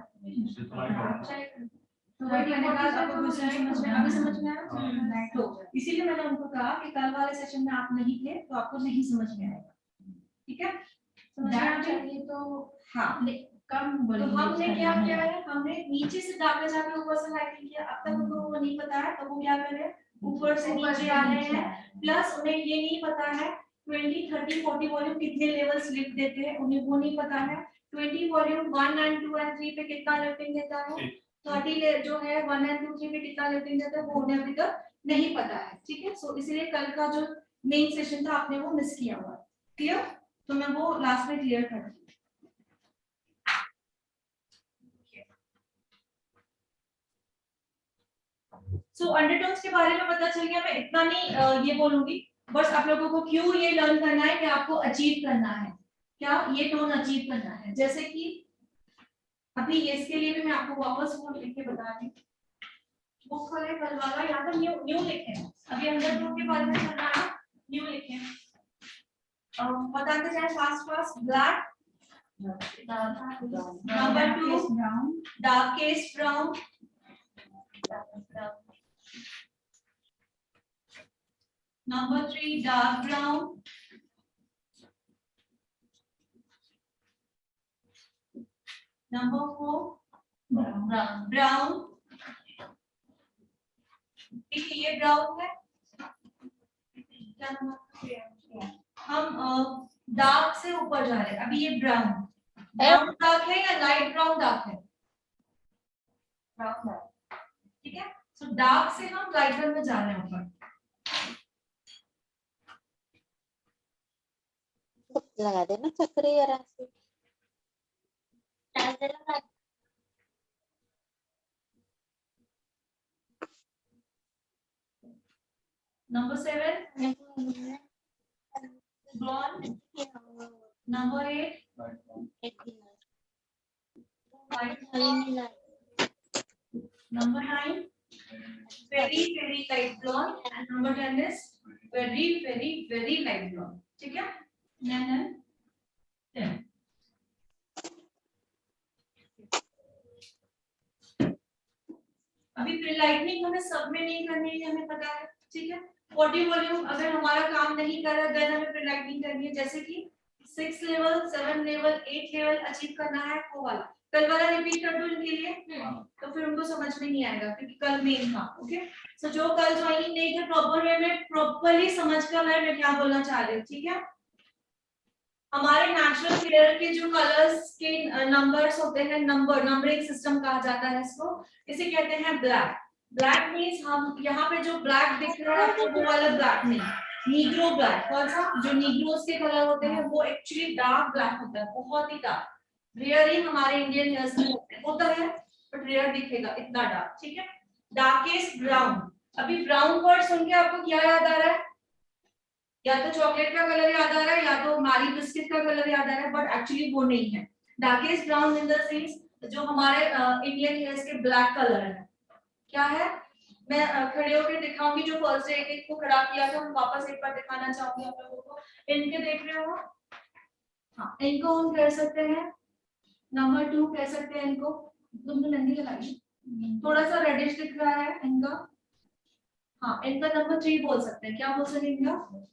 तो वही मैंने कहा आपको क्वेश्चन समझ में अभी समझ में आया? तो इसीलिए मैंने उनको कहा कि कल वाले सेशन में आप नहीं थे तो आपको नहीं समझ में आएगा। ठीक है, समझ में आ चाहिए तो हाँ कम तो हमने क्या किया है? हमने नीचे से डालकर जाकर ऊपर से लाइटिंग किया। अब तक उनको वो नहीं पता है तो वो क्या करे? ऊपर से नीचे आ रहे हैं। प्लस उन्हें ये नहीं पता है 20, 30, 40 वॉल्यूम कितने लेवल स्लिप देते हैं, उन्हें वो नहीं पता है। 20 वॉल्यूम 1 and 2 and 3 पे कितना लिफ्टिंग देता है, 30 जो है 1 and 2, 3 पे कितना लिफ्टिंग देता है वो उन्हें अभी तक नहीं पता है। ठीक है, सो इसलिए कल का जो मेन सेशन था आपने वो मिस किया हुआ। क्लियर? तो मैं वो लास्ट में क्लियर कर दूंगी। सो अंडरटोन्स के बारे में पता चल गया। मैं इतना नहीं ये बोलूंगी, बस आप लोगों को क्यों ये लर्न करना है कि आपको अचीव करना है, क्या ये टोन अचीव करना है। जैसे कि अभी इसके लिए भी मैं आपको वापस वो लिख के बता दी। बुक खोले कल वाला, यहाँ पर न्यू न्यू लिखे हैं। अभी अंडरटोन के बारे में चलना है, न्यू लिखे हैं। बताते जाए fast fast. Black, number 2 darkest brown, number 3 dark brown, number 4 brown। ठीक है, ये ब्राउन है। हम डार्क से ऊपर जा रहे हैं। अभी ये ब्राउन डार्क है या लाइट ब्राउन डार्क है? ब्राउन है। ठीक है, सो डार्क से हम लाइटर में जा रहे हैं ऊपर। लगा देना चक्री जरा से। Number 7, blonde. Number 8, light brown, white. Number 9, very light blonde. And number 10 is very light blonde. ठीक है? 9 and 10. अभी प्री लाइटनिंग हमें सब में नहीं करनी है, हमें पता है, ठीक है। 40 वॉल्यूम अगर हमारा काम नहीं कर रहा देन हमें प्री लाइटनिंग करनी है, जैसे कि 6 लेवल, 7 लेवल, 8 लेवल अचीव करना है वो वाला। कल वाला रिपीट कर दूं इनके लिए, तो फिर उनको समझ में नहीं आएगा क्योंकि कल मेन था। ओके, सो जो कल ज्वाइनिंग नहीं थे प्रॉपर वे में प्रॉपर्ली समझ कर मैं क्या बोलना चाह रही हूँ, ठीक है। हमारे नेचुरल हेयर के जो कलर्स के नंबर्स होते हैं, नंबरिंग सिस्टम कहा जाता है इसको, इसे कहते हैं ब्लैक। ब्लैक मींस हम यहाँ पे जो ब्लैक दिख रहा है वो वाला ब्लैक नहीं, नीग्रो ब्लैक। कौन सा? जो नीग्रोस के कलर होते हैं वो एक्चुअली डार्क ब्लैक होता है, बहुत ही डार्क। रेयर ही हमारे इंडियन हेयर्स में होता है बट रेयर दिखेगा इतना डार्क, ठीक है। Darkest brown. अभी ब्राउन वर्ड सुन के आपको क्या याद आ रहा है? या तो चॉकलेट का कलर याद आ रहा है या तो मारी बिस्किट का कलर याद आ रहा है, बट एक्चुअली वो नहीं है। Darkest brown in the sense जो हमारे इंडियन हेयर्स के ब्लैक कलर है। क्या है? मैं खड़े होकर दिखाऊंगी, जो फर्स्ट डे एक को खड़ा किया था मैं वापस एक बार दिखाना चाहूंगी आप लोगों को। इनके देख रहे हो? हाँ, इनको हम कह सकते हैं नंबर 2 कह सकते हैं इनको। तुमने मेहंदी लगाई, थोड़ा सा रेडिश दिख रहा है इनका। हाँ, इनका नंबर 3 बोल सकते हैं। क्या बोल सकते हैं इनका?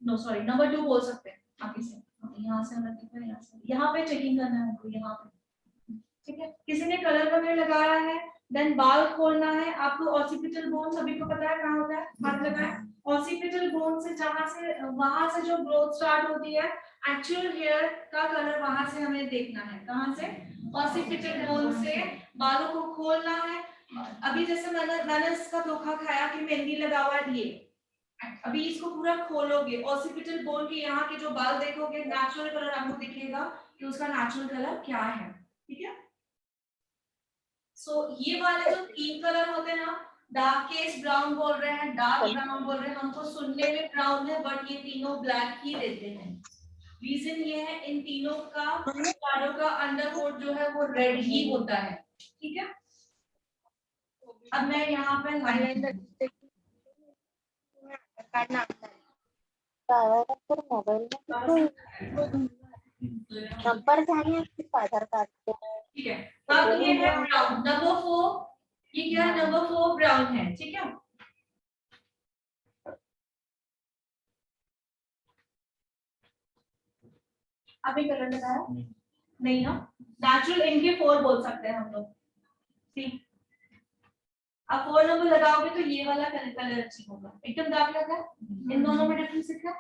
नो सॉरी, नंबर 2 बोल सकते हैं आप इसे। यहाँ से यहाँ पे चेकिंग करना है आपको, यहाँ पे, ठीक है। किसी ने कलर वगैरह लगाया है, देन बाल खोलना है आपको। ऑसिपिटल बोन सभी को पता है कहाँ होता है, हाथ लगाए। ऑसिपिटल बोन से जहां से वहां से जो ग्रोथ स्टार्ट होती है, एक्चुअल हेयर का कलर वहां से हमें देखना है। कहां से? ऑसिपिटल बोन से बालों को खोलना है। अभी जैसे मैंने इसका धोखा खाया कि मेहंदी लगा हुआ है, ये अभी इसको पूरा खोलोगे, ऑसिपिटल बोन के यहाँ के जो बाल देखोगे, नेचुरल कलर आपको दिखेगा कि उसका नेचुरल कलर क्या है, ठीक है। सो ये वाले जो 3 कलर होते हैं ना, डार्केस्ट ब्राउन बोल रहे हैं, डार्क ब्राउन बोल रहे हैं, हमको सुनने में ब्राउन है बट ये तीनों ब्लैक ही देते हैं। रीजन ये है इन तीनों का चारों का अंडरकोट जो है वो रेड ही होता है, ठीक है। अब मैं यहाँ पे लाइन मोबाइल में नंबर जाने आधार कार्ड, ठीक है। अब ये है ब्राउन, नंबर 4। ये क्या है? नंबर 4 ब्राउन है, ठीक है। अभी कलर लगाया नहीं ना, नेचुरल इनके 4 बोल सकते हैं हम लोग, ठीक। अब 4 नंबर लगाओगे तो ये वाला कलर अच्छा होगा, एकदम डार्क लगा। इन दोनों में डिफरेंस दिख रहा है।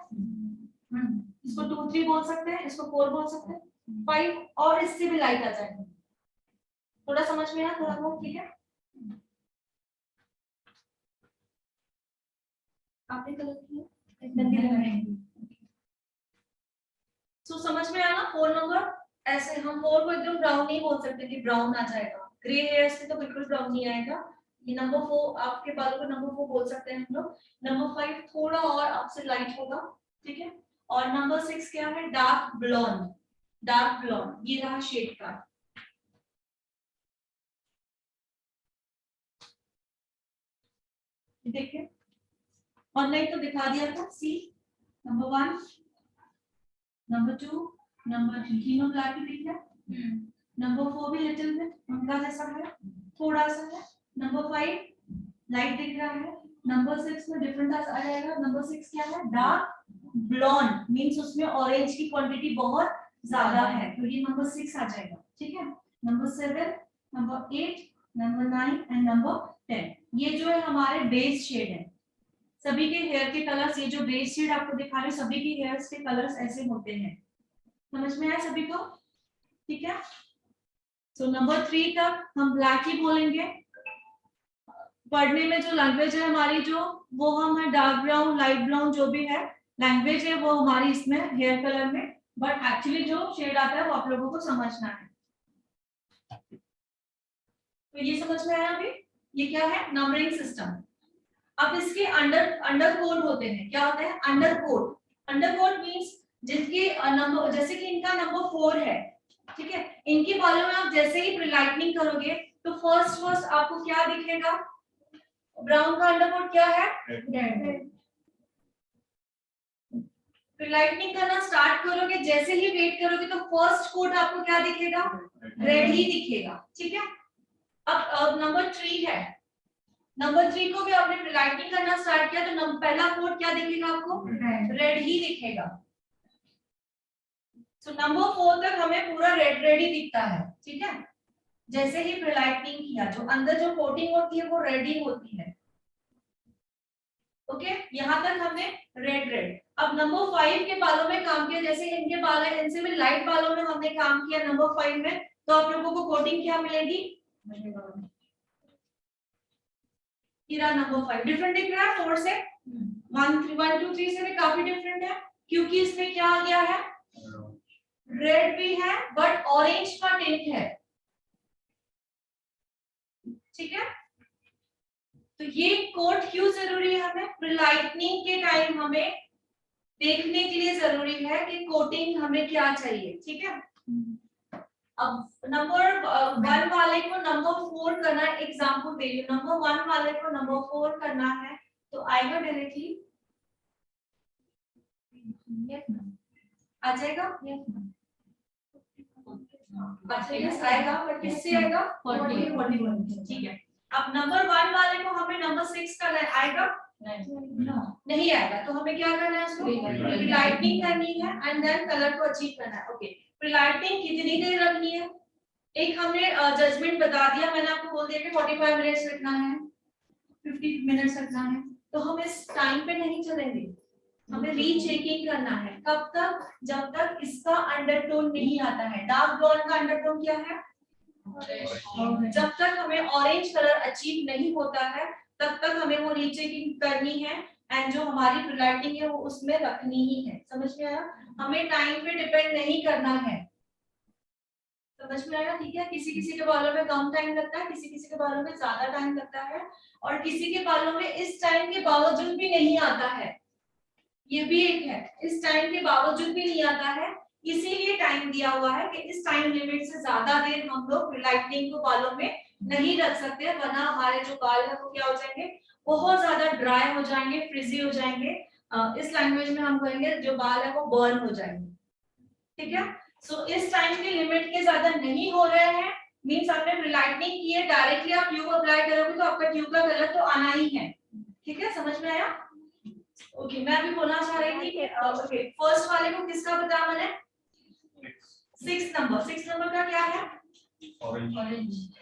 इसको 2 3 बोल सकते हैं, इसको 4 बोल सकते हैं, 5 और इससे भी लाइट आ जाएगा। थोड़ा समझ में आया थोड़ा बहुत, ठीक है। आपने कलर किया, एक नंदी लगाएंगे। सो समझ में आया ना? 4 नंबर ऐसे हम 4 को एकदम ब्राउन नहीं बोल सकते कि ब्राउन आ जाएगा, ग्रे हेयर्स से तो बिल्कुल ब्राउन नहीं आएगा। ये नंबर 4 आपके बालों को नंबर 4 बोल सकते हैं हम लोग। नंबर 5 थोड़ा और आपसे लाइट होगा, ठीक है। और नंबर 6 क्या है? Dark blonde. डार्क ब्लॉन्ड ये रहा शेड का, देखिए ऑनलाइन तो दिखा दिया था। सी नंबर 1, नंबर 2, नंबर 3 तीनों ब्लैक ही दिख रहा है। नंबर 4 भी लिटिल बिट उनका जैसा है, थोड़ा सा है। नंबर 5 लाइट दिख रहा है। नंबर 6 में डिफरेंट आ जाएगा। नंबर 6 क्या है? डार्क ब्लॉन्ड, मींस उसमें ऑरेंज की क्वांटिटी बहुत ज्यादा है, तो ये नंबर 6 आ जाएगा, ठीक है। Number 7, number 8, number 9 and number 10 ये जो है हमारे बेस शेड है। सभी के हेयर के कलर्स, ये जो बेस शेड आपको दिखा रहे हैं, सभी के हेयर्स के कलर्स ऐसे होते हैं। समझ में आया सभी को? ठीक है। सो नंबर 3 तक हम ब्लैक ही बोलेंगे। पढ़ने में जो लैंग्वेज है हमारी, जो वो हम है डार्क ब्राउन, लाइट ब्राउन, जो भी है लैंग्वेज है वो हमारी इसमें हेयर कलर में, बट एक्चुअली जो शेड आता है वो आप लोगों को समझना है। तो ये समझ में आया अभी? ये क्या है? Numbering system. अब इसके अंडर कोट होते हैं, क्या होता है under coat. Under coat means जिनके नंबर, जैसे कि इनका नंबर 4 है, ठीक है, इनके बालों में आप जैसे ही लाइटनिंग करोगे तो फर्स्ट आपको क्या दिखेगा, ब्राउन का अंडर कोट क्या है, रेड। लाइटनिंग करना स्टार्ट करोगे, जैसे ही वेट करोगे तो फर्स्ट कोट आपको क्या दिखेगा, रेड ही दिखेगा, ठीक है। अब नंबर 3 है, नंबर 3 को भी आपने लाइटनिंग करना स्टार्ट किया तो पहला कोट क्या दिखेगा आपको, रेड ही दिखेगा। सो नंबर 4 तक हमें पूरा रेड रेड ही दिखता है, ठीक है। जैसे ही लाइटनिंग किया जो अंदर जो कोटिंग होती है वो रेड ही होती है, ओके। यहाँ तक हमने रेड रेड। अब नंबर 5 के बालों में काम किया, जैसे इनके बाल है, इनसे भी लाइट बालों में हमने काम किया नंबर 5 में, तो आप लोगों को कोटिंग क्या मिलेगी, हीरा नंबर 5 डिफरेंट दिख रहा है 4 से, 1 2 3 से भी काफी डिफरेंट है, क्योंकि इसमें क्या आ गया है, रेड भी है बट ऑरेंज का टिंट है, ठीक है। तो ये कोट क्यों जरूरी है, हमें लाइटनिंग के टाइम हमें देखने के लिए जरूरी है कि कोटिंग हमें क्या चाहिए, ठीक है। अब नंबर 1 वाले को नंबर 4 करना है, एग्जांपल दे रही हूं, नंबर 1 वाले को नंबर 4 करना है तो आएगा डायरेक्टली, आ जाएगा, आएगा बट किससे आएगा, 40 ठीक है। अब नंबर 1 वाले को हमें नंबर 6 करना है, आएगा नहीं आएगा, तो हमें क्या करना है, उसको लाइटनिंग करनी है एंड देन कलर को अचीव करना है, ओके। लाइटनिंग कितनी देर रखनी है, एक हमने जजमेंट बता दिया, मैंने आपको बोल दिया कि 45 मिनट्स रखना है, 50 मिनट्स रखना है, तो हम इस टाइम पे नहीं चलेंगे, हमें रीचेकिंग करना है, कब तक, जब तक इसका अंडरटोन नहीं आता है, डार्क ब्राउन का अंडरटोन क्या है, जब तक हमें ऑरेंज कलर अचीव नहीं होता है तब तक हमें वो रीचेकिंग करनी है एंड जो हमारी लाइटिंग है वो उसमें रखनी ही है, समझ में आया। हमें टाइम पे डिपेंड नहीं करना है, समझ में आया, ठीक है। किसी किसी के बालों में कम टाइम लगता है, किसी किसी के बालों में ज्यादा टाइम लगता है, और किसी के बालों में इस टाइम के बावजूद भी नहीं आता है, ये भी एक है, इस टाइम के बावजूद भी नहीं आता है, इसीलिए टाइम दिया हुआ है कि इस टाइम लिमिट से ज्यादा देर हम लोग लाइटनिंग को बालों में नहीं रख सकते, वरना हमारे जो बाल है वो क्या हो जाएंगे, बहुत ज्यादा ड्राई हो जाएंगे, फ्रिजी हो जाएंगे, इस लैंग्वेज में हम कहेंगे जो बाल है वो बर्न हो जाएंगे, ठीक है। सो इस टाइम के लिमिट के ज्यादा नहीं हो रहे हैं, मींस आपने लाइटनिंग की है, डायरेक्टली आप ट्यूब अप्लाई करोगे तो आपका ट्यूब का कलर तो आना ही है, ठीक है, समझ में आया। ओके, मैं अभी बोलना चाह रही थी कि ओके फर्स्ट वाले को किसका बताया मैंने, 6 नंबर का क्या है, ऑरेंज।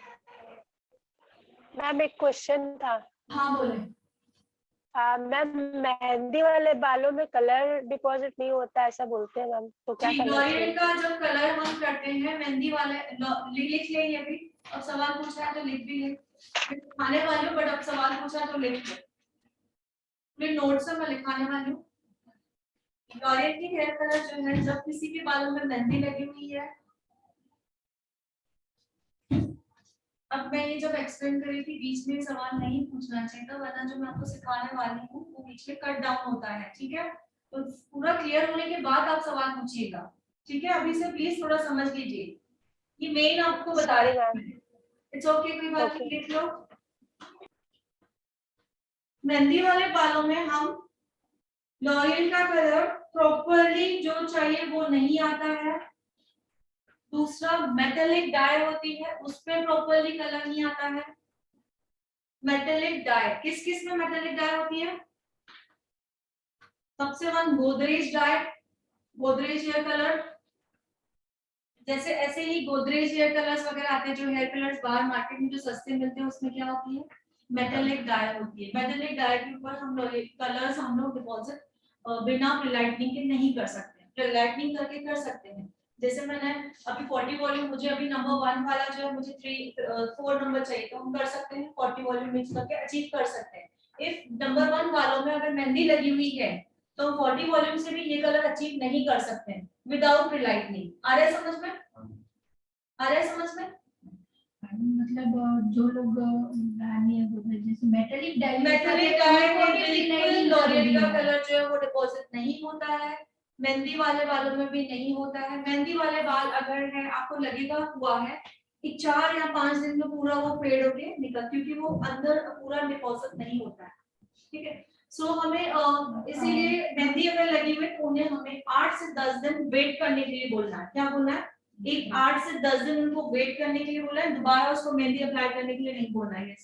मैम एक क्वेश्चन था। हाँ बोले। मैम मेहंदी वाले बालों में कलर डिपॉजिट नहीं होता ऐसा बोलते हैं मैम, तो क्या करना लॉरियल चाहिए? का जब कलर हम करते हैं मेहंदी वाले, लिख ले ये भी, अब सवाल पूछा है तो लिख भी ले, लिखाने वाली हूँ बट अब सवाल पूछा तो लिख ले, अपने नोट्स में मैं लिखाने वाली हूँ। लॉरियल की हेयर कलर जो है, जब किसी के बालों में मेहंदी लगी हुई है, अब मैं ये जब एक्सप्लेन कर रही थी बीच में सवाल नहीं पूछना चाहिए था, वरना जो मैं आपको सिखाने वाली हूँ वो बीच में कट डाउन होता है, ठीक है। तो पूरा क्लियर होने के बाद आप सवाल पूछिएगा, ठीक है। अभी से प्लीज थोड़ा समझ लीजिए, ये मेन आपको बता रही हूँ, इट्स ओके, कोई बात नहीं, लिख लो। मेहंदी वाले बालों में हम लॉरियल का कलर प्रॉपरली जो चाहिए वो नहीं आता है, दूसरा मेटेलिक डाई होती है उसमें प्रॉपरली कलर नहीं आता है। मेटेलिक डाई किस किस में मेटेलिक डाई होती है, सबसे one Godrej dye, Godrej hair colour, जैसे ऐसे ही गोदरेज हेयर कलर्स वगैरह आते हैं जो हेयर कलर्स बाहर मार्केट में जो सस्ते मिलते हैं उसमें क्या होती है, मेटेलिक डाई होती है। मेटेलिक डाई के ऊपर हम लोग कलर्स हम लोग डिपॉजिट बिना लाइटनिंग के नहीं कर सकते, लाइटनिंग करके कर सकते हैं। जैसे मैंने अभी 40 वॉल्यूम, मुझे अभी नंबर 1 वाला जो है मुझे 4 नंबर चाहिए तो हम कर सकते हैं, 40 वॉल्यूम मिक्स करके अचीव कर सकते हैं। इफ नंबर 1 वालों में अगर मेहंदी लगी हुई है तो हम 40 वॉल्यूम से भी ये कलर अचीव नहीं कर सकते हैं विदाउट लाइटनिंग। आ रहा है समझ में, आ रहा है समझ में, मतलब जो लोग जैसे मेटेलिक डाई मेटेलिक डाई में बिल्कुल लॉरियल का कलर जो है वो डिपॉजिट नहीं होता है, मेहंदी वाले बालों में भी नहीं होता है। मेहंदी वाले बाल अगर है आपको लगेगा हुआ है कि 4 या 5 दिन में पूरा वो फेड होके निकल, क्योंकि वो अंदर पूरा डिपॉजिट नहीं होता है, ठीक है। सो हमें इसीलिए मेहंदी अगर लगी हुई तो उन्हें हमें 8 से 10 दिन वेट करने के लिए बोलना है। क्या बोलना है? एक 8 से 10 दिन उनको वेट करने के लिए बोला है, दोबारा उसको मेहंदी अप्लाई करने के लिए नहीं बोलना है।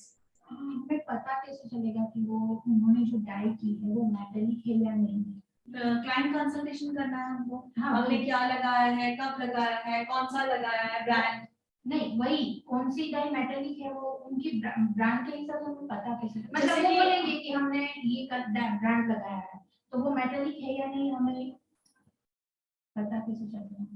हमें पता कैसे चलेगा कि वो उन्होंने जो डाई की है वो मेटेलिक है या नहीं? क्लाइंट कंसल्टेशन करना है हमको, हाँ, हमने क्या लगाया है, कब लगाया है, कौन सा लगाया है, ब्रांड। नहीं, वही कौन सी डाई मेटेलिक है वो उनकी ब्रांड के हिसाब से हमें पता कैसे? मतलब मतलब वो कि- बोलेंगे कि हमने ये ब्रांड लगाया है तो वो मेटेलिक है या नहीं, हमें पता कैसे चलेगा?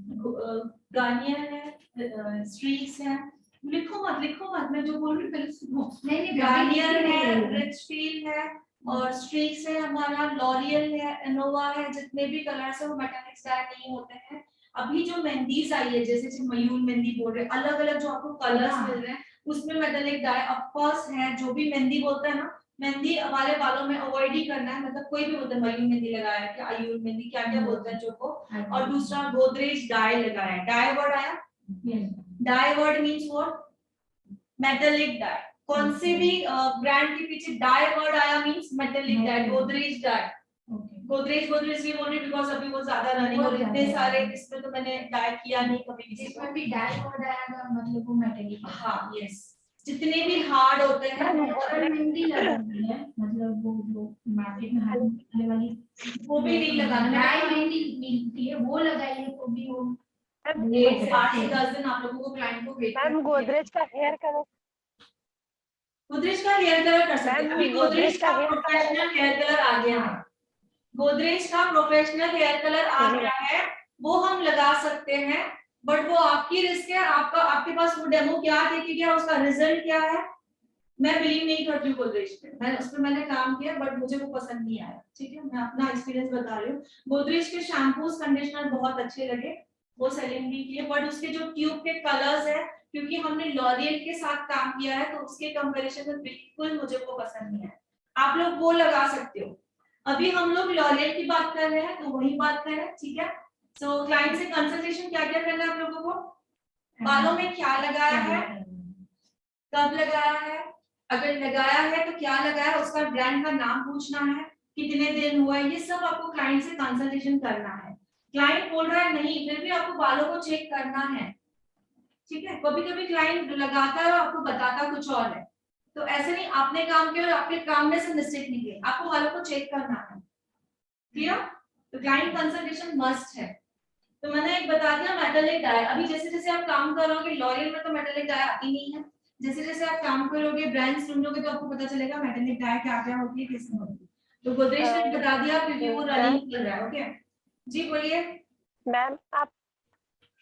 गार्नियर है, स्ट्रीक्स है, लिखो मत, मैं जो बोल रही हूँ पहले सुनो। नहीं, गार्नियर है, नहीं, रिच फील है और स्ट्रीक्स है, हमारा लॉरियल है, एनोवा है, जितने भी कलर्स है वो मेटालिक डाई नहीं होते हैं। अभी जो मेहंदीज आई है जैसे मयूर मेहंदी बोल रहे हैं, अलग अलग जो आपको कलर्स हाँ। मिल रहे हैं उसमें मेटालिक डाई ऑफ कोर्स है। जो भी मेहंदी बोलता है ना, मेहंदी वाले बालों में अवॉइड ही करना है, मतलब कोई भी बोलता है मयूर मेहंदी लगाया है, क्या आयुर मेहंदी, क्या क्या बोलते हैं जो को। और दूसरा गोदरेज डाई लगाया है, डाई वर्ड आया, dye word means what? Metallic dye. कौन से भी ब्रांड के पीछे डाई वर्ड आया means metallic dye, Godrej dye. Godrej भी बोल रही बिकॉज अभी वो ज्यादा रनिंग और इतने सारे इसमें तो मैंने डाई किया नहीं कभी किसी को। जिसमें भी डाई वर्ड आएगा मतलब वो मेटेलिक है। हाँ यस, जितने भी हार्ड होते हैं और मेहंदी लगानी है, मतलब वो जो मार्केट में हाथ में वाली वो भी नहीं लगाना। ड्राई मेहंदी मिलती है वो लगाइए तो भी वो 8 से 10 दिन आप लोगों को क्लाइंट को वेट मैम गोदरेज का हेयर कलर, गोदरेज का हेयर कलर कर सकते हैं। मैम अभी गोदरेज का hair प्रोफेशनल हेयर कलर आ गया है, गोदरेज का प्रोफेशनल हेयर कलर आ गया है, वो हम लगा सकते हैं। बट वो आपकी रिस्क है, आपका आपके पास वो डेमो क्या देके गया, उसका रिजल्ट क्या है, मैं बिलीव नहीं करती हूँ गोदरेज पे। मैं उस पर मैंने काम किया बट मुझे वो पसंद नहीं आया, ठीक है, मैं अपना एक्सपीरियंस बता रही हूँ। गोदरेज के शैम्पूज कंडीशनर बहुत अच्छे लगे, वो सेलिंग भी किए, बट उसके जो ट्यूब के कलर्स है, क्योंकि हमने लॉरियल के साथ काम किया है तो उसके कंपैरिजन में बिल्कुल मुझे वो पसंद नहीं आया। आप लोग वो लगा सकते हो। अभी हम लोग लॉरियल की बात कर रहे हैं तो वही बात कर रहे हैं, ठीक है। सो क्लाइंट से कंसल्टेशन क्या क्या करना है आप लोगों को, बालों में क्या लगाया है, कब लगाया है, अगर लगाया है तो क्या लगाया है, उसका ब्रांड का नाम पूछना है, कितने दिन हुआ है, ये सब आपको क्लाइंट से कंसल्टेशन करना है। क्लाइंट बोल रहा है नहीं, फिर भी आपको बालों को चेक करना है, ठीक है। कभी कभी क्लाइंट लगाता है और आपको बताता कुछ और है, तो ऐसे नहीं आपने काम किया और आपके काम में से मिस्टेक निकले, आपको बालों को चेक करना है, क्लियर। तो क्लाइंट कंसल्टेशन मस्ट है। तो मैंने एक बता दिया मेटालिक डाई। अभी जैसे जैसे आप काम करोगे, लॉरियल में तो मेटालिक डाई आती नहीं है, जैसे जैसे आप काम करोगे, ब्रांड्स ढूंढोगे तो आपको पता चलेगा मेटालिक डाई क्या क्या होती है, किसमें होती है। तो गोदरेज ने बता दिया क्योंकि वो रनिंग कर रहा है। ओके जी बोलिए। मैम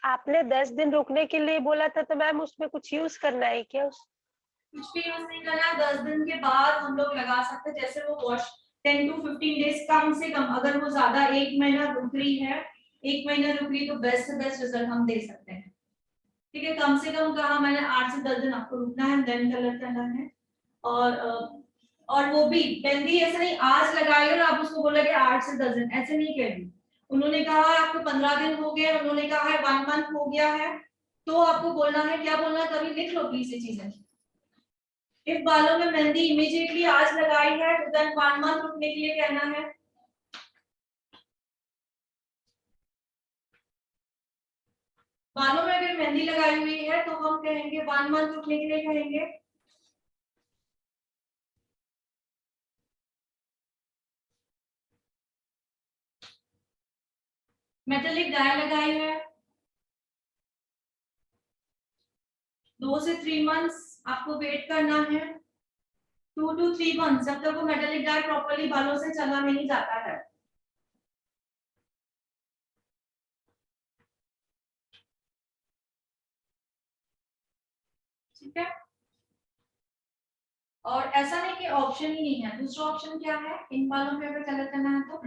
आपने 10 दिन रुकने के लिए बोला था, तो मैम उसमें कुछ यूज करना है क्या? कुछ भी यूज नहीं करना, 10 दिन के बाद हम लोग लगा सकते हैं। जैसे वो वॉश 10 to 15 डेज कम से कम, अगर वो ज्यादा 1 महीना रुक रही है, 1 महीना रुक रही तो बेस्ट से बेस्ट रिजल्ट हम दे सकते हैं, ठीक है। कम से कम कहा मैंने 8 से 10 दिन आपको रुकना है, देन कलर करना है। और वो भी मेहंदी ऐसा नहीं आज लगाई और आप उसको बोलोगे 8 से 10 दिन, ऐसे नहीं कह रही। उन्होंने कहा है आपको 15 दिन हो गए, उन्होंने कहा है 1 मंथ हो गया है, तो आपको बोलना है, क्या बोलना है, कभी लिख लो प्लीज ये चीजें। इस बालों में मेहंदी इमीडिएटली आज लगाई है तो देन 1 मंथ रुकने के लिए कहना है। बालों में अगर मेहंदी लगाई हुई है तो हम कहेंगे 1 मंथ रुकने के लिए कहेंगे। मेटालिक डाई लगाई है 2 से 3 मंथ्स आपको वेट करना है, 2 to 3 मंथ्स, जब तक वो मेटालिक डाई प्रॉपर्ली बालों से चला नहीं जाता है, ठीक है। और ऐसा नहीं कि ऑप्शन ही नहीं है, दूसरा ऑप्शन क्या है, इन बालों पे अगर कलर करना है तो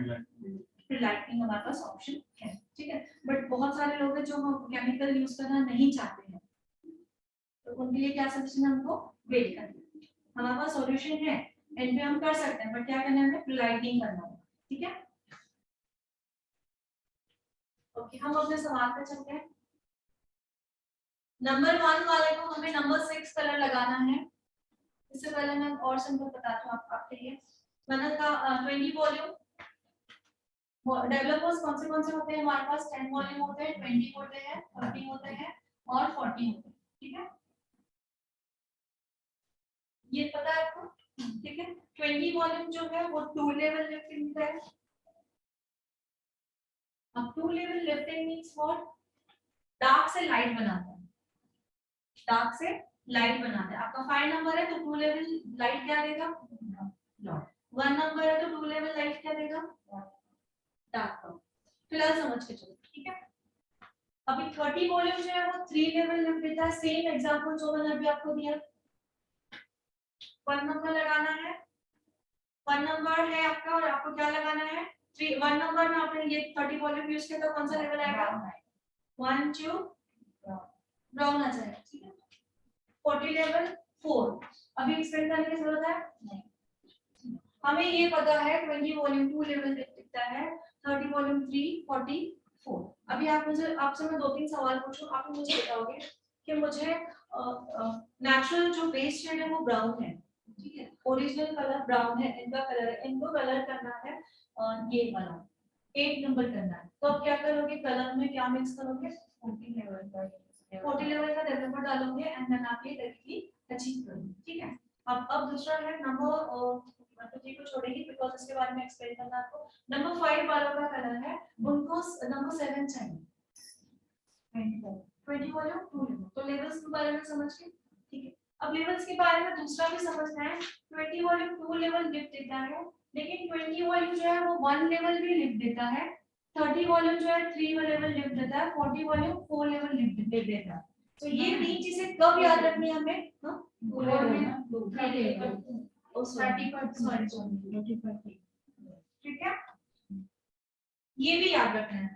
फिर लाइटनिंग हमारे पास ऑप्शन है, ठीक है। बट बहुत सारे लोग हैं जो हम केमिकल यूज करना नहीं चाहते हैं, तो उनके लिए क्या सजेशन है, हमको वेट करना है। हमारे पास सॉल्यूशन है, एंड पे हम कर सकते हैं, बट क्या करना है, हमें प्रिलाइटिंग करना होगा। ठीक है, ओके, हम अपने सवाल पे चलते हैं। नंबर 1 वाले को हमें नंबर 6 कलर लगाना है। इससे पहले मैं और सिंपल बताता हूँ आपके लिए। मैंने कहा 20 वॉल्यूम डेवलपर्स कौन से होते हैं हमारे पास, 10 वॉल्यूम होते हैं, 20 होते हैं, 30 होते हैं और 40 होते हैं। ठीक है, ये पता है आपको? ठीक है, 20 वॉल्यूम जो है वो 2 लेवल लिफ्टिंग है। अब 2 level lifting means what, dark से लाइट बनाता है, डार्क से लाइट बनाता है। आपका 5 नंबर है तो 2 लेवल लाइट क्या देगा, 1 नंबर है तो 2 लेवल लाइट क्या देगा, डार्क। फिलहाल समझ के चलो। ठीक है, अभी 30 वॉल्यूम जो है वो 3 लेवल लिफ्ट देता है। सेम एग्जांपल जो मैंने अभी आपको दिया, 1 नंबर लगाना है, 1 नंबर है आपका और आपको क्या लगाना है 3। 1 नंबर में आपने ये 30 वॉल्यूम यूज किया तो कौन सा लेवल आएगा, 1 2 ब्राउन आ जाएगा। ठीक है, 40 लेवल 4। अभी एक्सपेंड करने की जरूरत है नहीं, हमें ये पता है 20 वॉल्यूम 2 लेवल दिखता है, 30 वॉल्यूम 3, 40 4। अभी आप मुझे, आपसे मैं 2-3 सवाल पूछूं, आप मुझे बताओगे कि मुझे नेचुरल जो बेस शेड है वो ब्राउन है, ठीक है, ओरिजिनल कलर ब्राउन है, इनका कलर है, इनको कलर करना है ये वाला 8 नंबर करना है। तो आप क्या करोगे, कलर में क्या मिक्स करोगे, 40 लेवल का डेवलपर डालोगे एंड देन आप ये डायरेक्टली अचीव करोगे। ठीक है, अब दूसरा है नंबर, मतलब ये को छोड़ेगी बिकॉज़ इसके बारे में एक्सप्लेन करना आपको। नंबर 5 वालों का कलर है, उनको नंबर 7 चाहिए, 20 वॉल्यूम 2 लेवल। तो लेवल्स के बारे में समझ गए। ठीक है, अब लेवल्स के बारे में दूसरा भी समझना है। 20 वॉल्यूम 2 लेवल लिफ्ट देता है, लेकिन 20 वॉल्यूम जो है वो 1 लेवल भी लिफ्ट देता है, 30 वॉल्यूम जो है 3 लेवल लिफ्ट देता है, 40 वॉल्यूम 4 लेवल लिफ्ट देता है। तो ये तीन चीजें कब याद रखनी है हमें, हां, ठीक है, ये भी याद रखना है।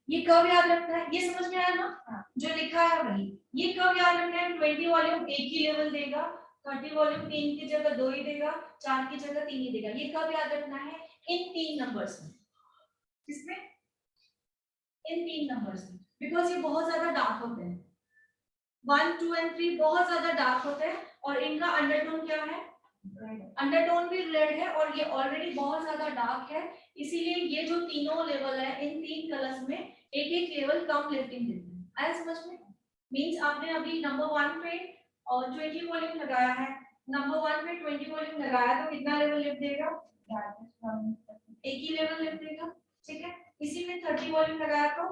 ये कब याद रखना है, ये समझ में आया ना, जो लिखा है वही। ये कब याद रखना है, 20 वॉल्यूम एक ही लेवल देगा, 30 वॉल्यूम 3 की जगह 2 ही देगा, 4 की जगह 3 ही देगा। ये कब याद रखना है, इन 3 नंबर्स में। किसमें, इन 3 नंबर्स में, बिकॉज ये बहुत ज्यादा डार्क होते हैं। 1 2 एंड 3 बहुत ज्यादा डार्क होते हैं और इनका अंडरटोन क्या है, अंडरटोन भी रेड है और ये ऑलरेडी बहुत ज्यादा डार्क है, इसीलिए ये जो तीनों लेवल है इन 3 कलर्स में एक एक लेवल कम लिफ्टिंग देते हैं। आया समझ में? मींस आपने अभी नंबर 1 पे और 20 वॉल्यूम लगाया है, नंबर 1 पे 20 वॉल्यूम लगाया तो कितना लेवल लिफ्ट देगा, एक ही लेवल लिफ्ट देगा। ठीक है, इसी में 30 वॉल्यूम लगाया तो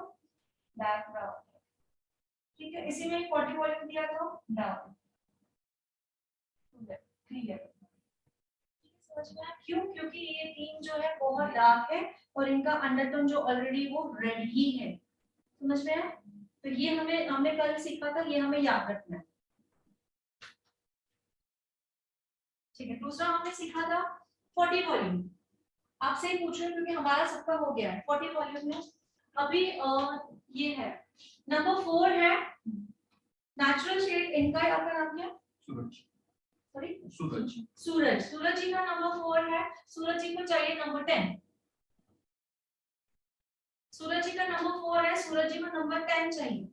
डार्क ब्राउन, ठीक है, इसी में 40 वॉल्यूम दिया तो डार्क, ठीक है, समझ में आया? क्यों? क्योंकि ये तीन जो है बहुत डार्क है और इनका अंडरटोन जो ऑलरेडी वो रेड ही है। समझ में आया? तो ये हमने कल सीखा था, ये हमें याद रखना है। ठीक है, दूसरा हमने सीखा था 40 वॉल्यूम। आपसे ही पूछ रही हूं क्योंकि हमारा सबका हो गया है 40 वॉल्यूम में। अभी ये है नंबर 4 है नेचुरल शेड, इनका आपका नाम क्या है? सूरज। सॉरी, सूरज। सूरज। सूरज जी का नंबर 4 है, सूरज जी को चाहिए नंबर 10। सूरज जी का नंबर 4 है, सूरज जी को नंबर 10 चाहिए,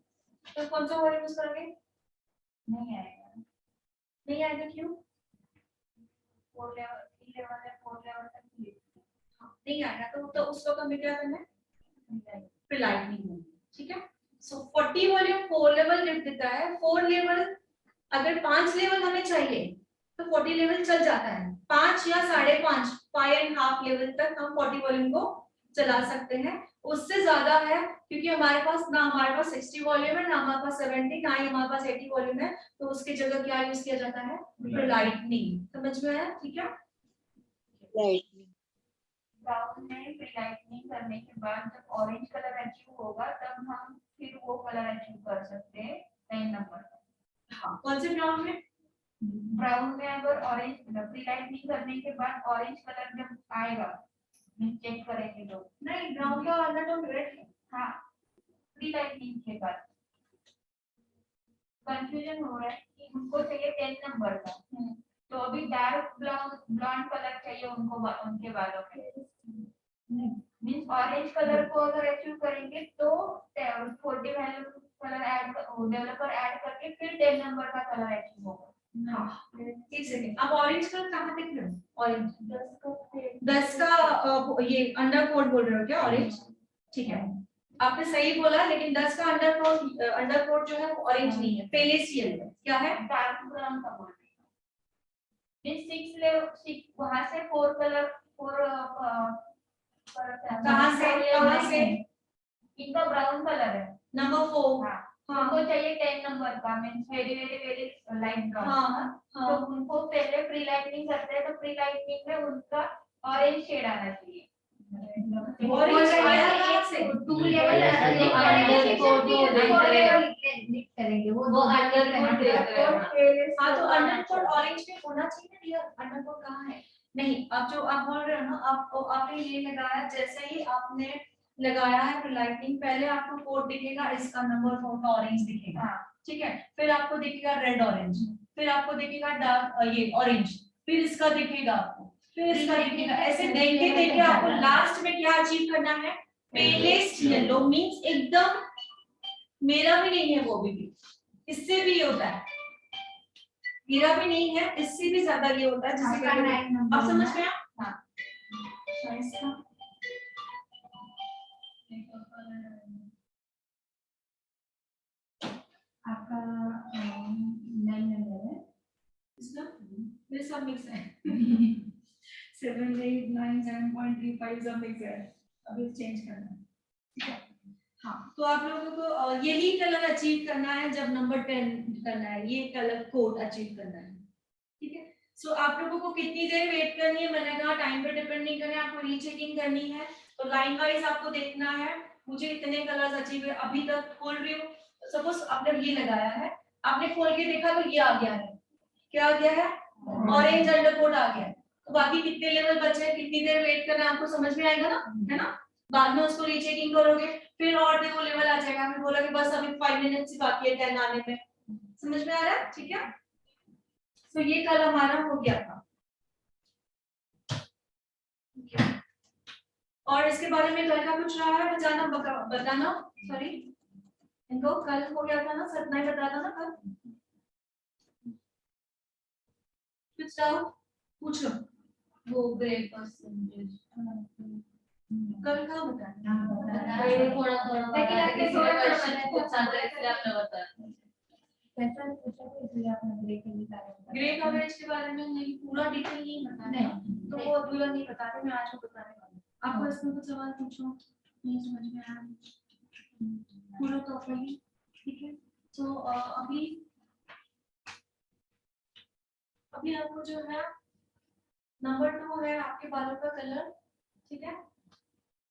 तो कौन सा वर्ड यूज करोगे? नहीं आएगा। नहीं आएगा क्यों? 4 लेवल 3 लेवल है, 4 लेवल तक नहीं आएगा, तो उसको हमें क्या करना है, प्रिलाइटनिंग। ठीक है, सो 40 वॉल्यूम 4 लेवल लिफ्ट देता है। 4 लेवल, अगर 5 लेवल हमें चाहिए तो 40 लेवल चल जाता है, 5 या 5.5 5.5 लेवल तक हम 40 वॉल्यूम को चला सकते हैं। उससे ज्यादा है क्योंकि हमारे पास ना, हमारे पास 60 वॉल्यूम है ना, हमारे पास 70, ना ही हमारे पास 80 वॉल्यूम है, तो उसकी जगह क्या यूज किया जाता है, प्रिलाइटनिंग। समझ में आया? ठीक है, लाइटनिंग। ब्राउन में लाइटनिंग करने के बाद जब ऑरेंज कलर अचीव होगा तब हम फिर वो कलर अचीव कर सकते हैं 10 नंबर। हाँ, कौन से ब्राउन में? ब्राउन में अगर ऑरेंज लाइटनिंग करने के बाद ऑरेंज कलर जब आएगा, चेक करेंगे तो नहीं, ब्राउन का अंडरटोन रेड है। हाँ, लाइटनिंग के बाद कंफ्यूजन हो रहा है कि उनको चाहिए 10 नंबर का। तो अभी डार्क ब्लॉन्ड कलर चाहिए उनको उनके बालों में। मीन्स ऑरेंज कलर को अगर अचीव करेंगे तो 40 value colour add developer add करके फिर 10 नंबर का कलर अचीव होगा। हाँ, एक सेकंड। अब ऑरेंज कलर कहाँ दिख रहा है? ऑरेंज 10 का ये अंडर कोड बोल रहे हो क्या? ऑरेंज, ठीक है, आपने सही बोला, लेकिन 10 का अंडर कोड जो है वो ऑरेंज नहीं है, पेलेस येलो है। क्या है? डार्क ब्राउन का बोल रही हूँ। मीन्स 6 वहां से 4 कलर 4 कहाँ से? इनका ब्राउन कलर है नंबर 4। हाँ, हाँ उनको चाहिए 10 नंबर का। Means very very very light brown. हाँ तो उनको पहले प्री लाइटनिंग करते हैं, तो प्री लाइटनिंग में उनका ऑरेंज शेड आना चाहिए। ऑरेंज आया कहाँ से? 2 लेवल करेंगे वो अंडर अंडर हाँ, तो अंडर कोड ऑरेंज में होना चाहिए ना डियर। अंडर कोड कहाँ है? नहीं, अब जो आप बोल रहे हो ना, आपने ये लगाया, जैसे ही आपने लगाया है लाइटनिंग, पहले आपको कोड दिखेगा, इसका नंबर 4 का ऑरेंज दिखेगा, ठीक है, फिर आपको दिखेगा रेड ऑरेंज, फिर आपको दिखेगा डार्क ये ऑरेंज, फिर इसका दिखेगा आपको, फिर इसका दिखेगा, ऐसे देखते देखते आपको लास्ट में क्या अचीव करना है? पेलेस्ट येलो। मींस एकदम मेरा भी नहीं है वो भी, इससे भी होता है, मेरा भी नहीं है, इससे भी ज्यादा ये होता है, जिसे कहते हैं। अब समझ में आया? हाँ, आपका 9 नंबर है, इसका मेरे सब मिक्स है। 7 8 9 7.35 सब मिक्स है, अभी चेंज करना है, ठीक है। हाँ, तो आप लोगों को यही कलर अचीव करना है जब नंबर 10 करना है, ये कलर कोड अचीव करना है, ठीक है। सो आप लोगों को कितनी देर वेट करनी है? मैंने कहा टाइम पे डिपेंड नहीं करना है, आपको रीचेकिंग करनी है, तो लाइन वाइज आपको देखना है मुझे इतने कलर्स अचीव है अभी तक। खोल रही हूँ, सपोज आपने ये लगाया है, आपने खोल के देखा तो ये आ गया है, क्या आ गया है? ऑरेंज अंडर कोड आ गया है। तो बाकी कितने लेवल बचे हैं, कितनी देर वेट करना है, आपको समझ में आएगा ना, है ना? बाद में उसको रीचेकिंग करोगे, फिर और देखो लेवल आ जाएगा, हमें बोला कि बस अभी 5 मिनट ही बाकी है 10 आने में। समझ में आ रहा है? ठीक है, तो ये कल हमारा हो गया था। और इसके बारे में कल का कुछ रहा है बताना, सॉरी, इनको कल हो गया था ना, सतना ही बताया था ना कल, कुछ डाउट पूछो। वो ग्रेड परसेंटेज कल का बताया, लेकिन आपने पैसा पूछा तो इसलिए आपने ग्रे के लिए ग्रे कवरेज के बारे में नहीं, पूरा डिटेल नहीं बताया, तो वो अधूरा नहीं बताते, मैं आज को बताने वाली हूँ। आपको इसमें कुछ सवाल पूछो, नहीं समझ में आया पूरा तो वही, ठीक है। तो अभी आपको जो है नंबर 2 है आपके बालों का कलर, ठीक है।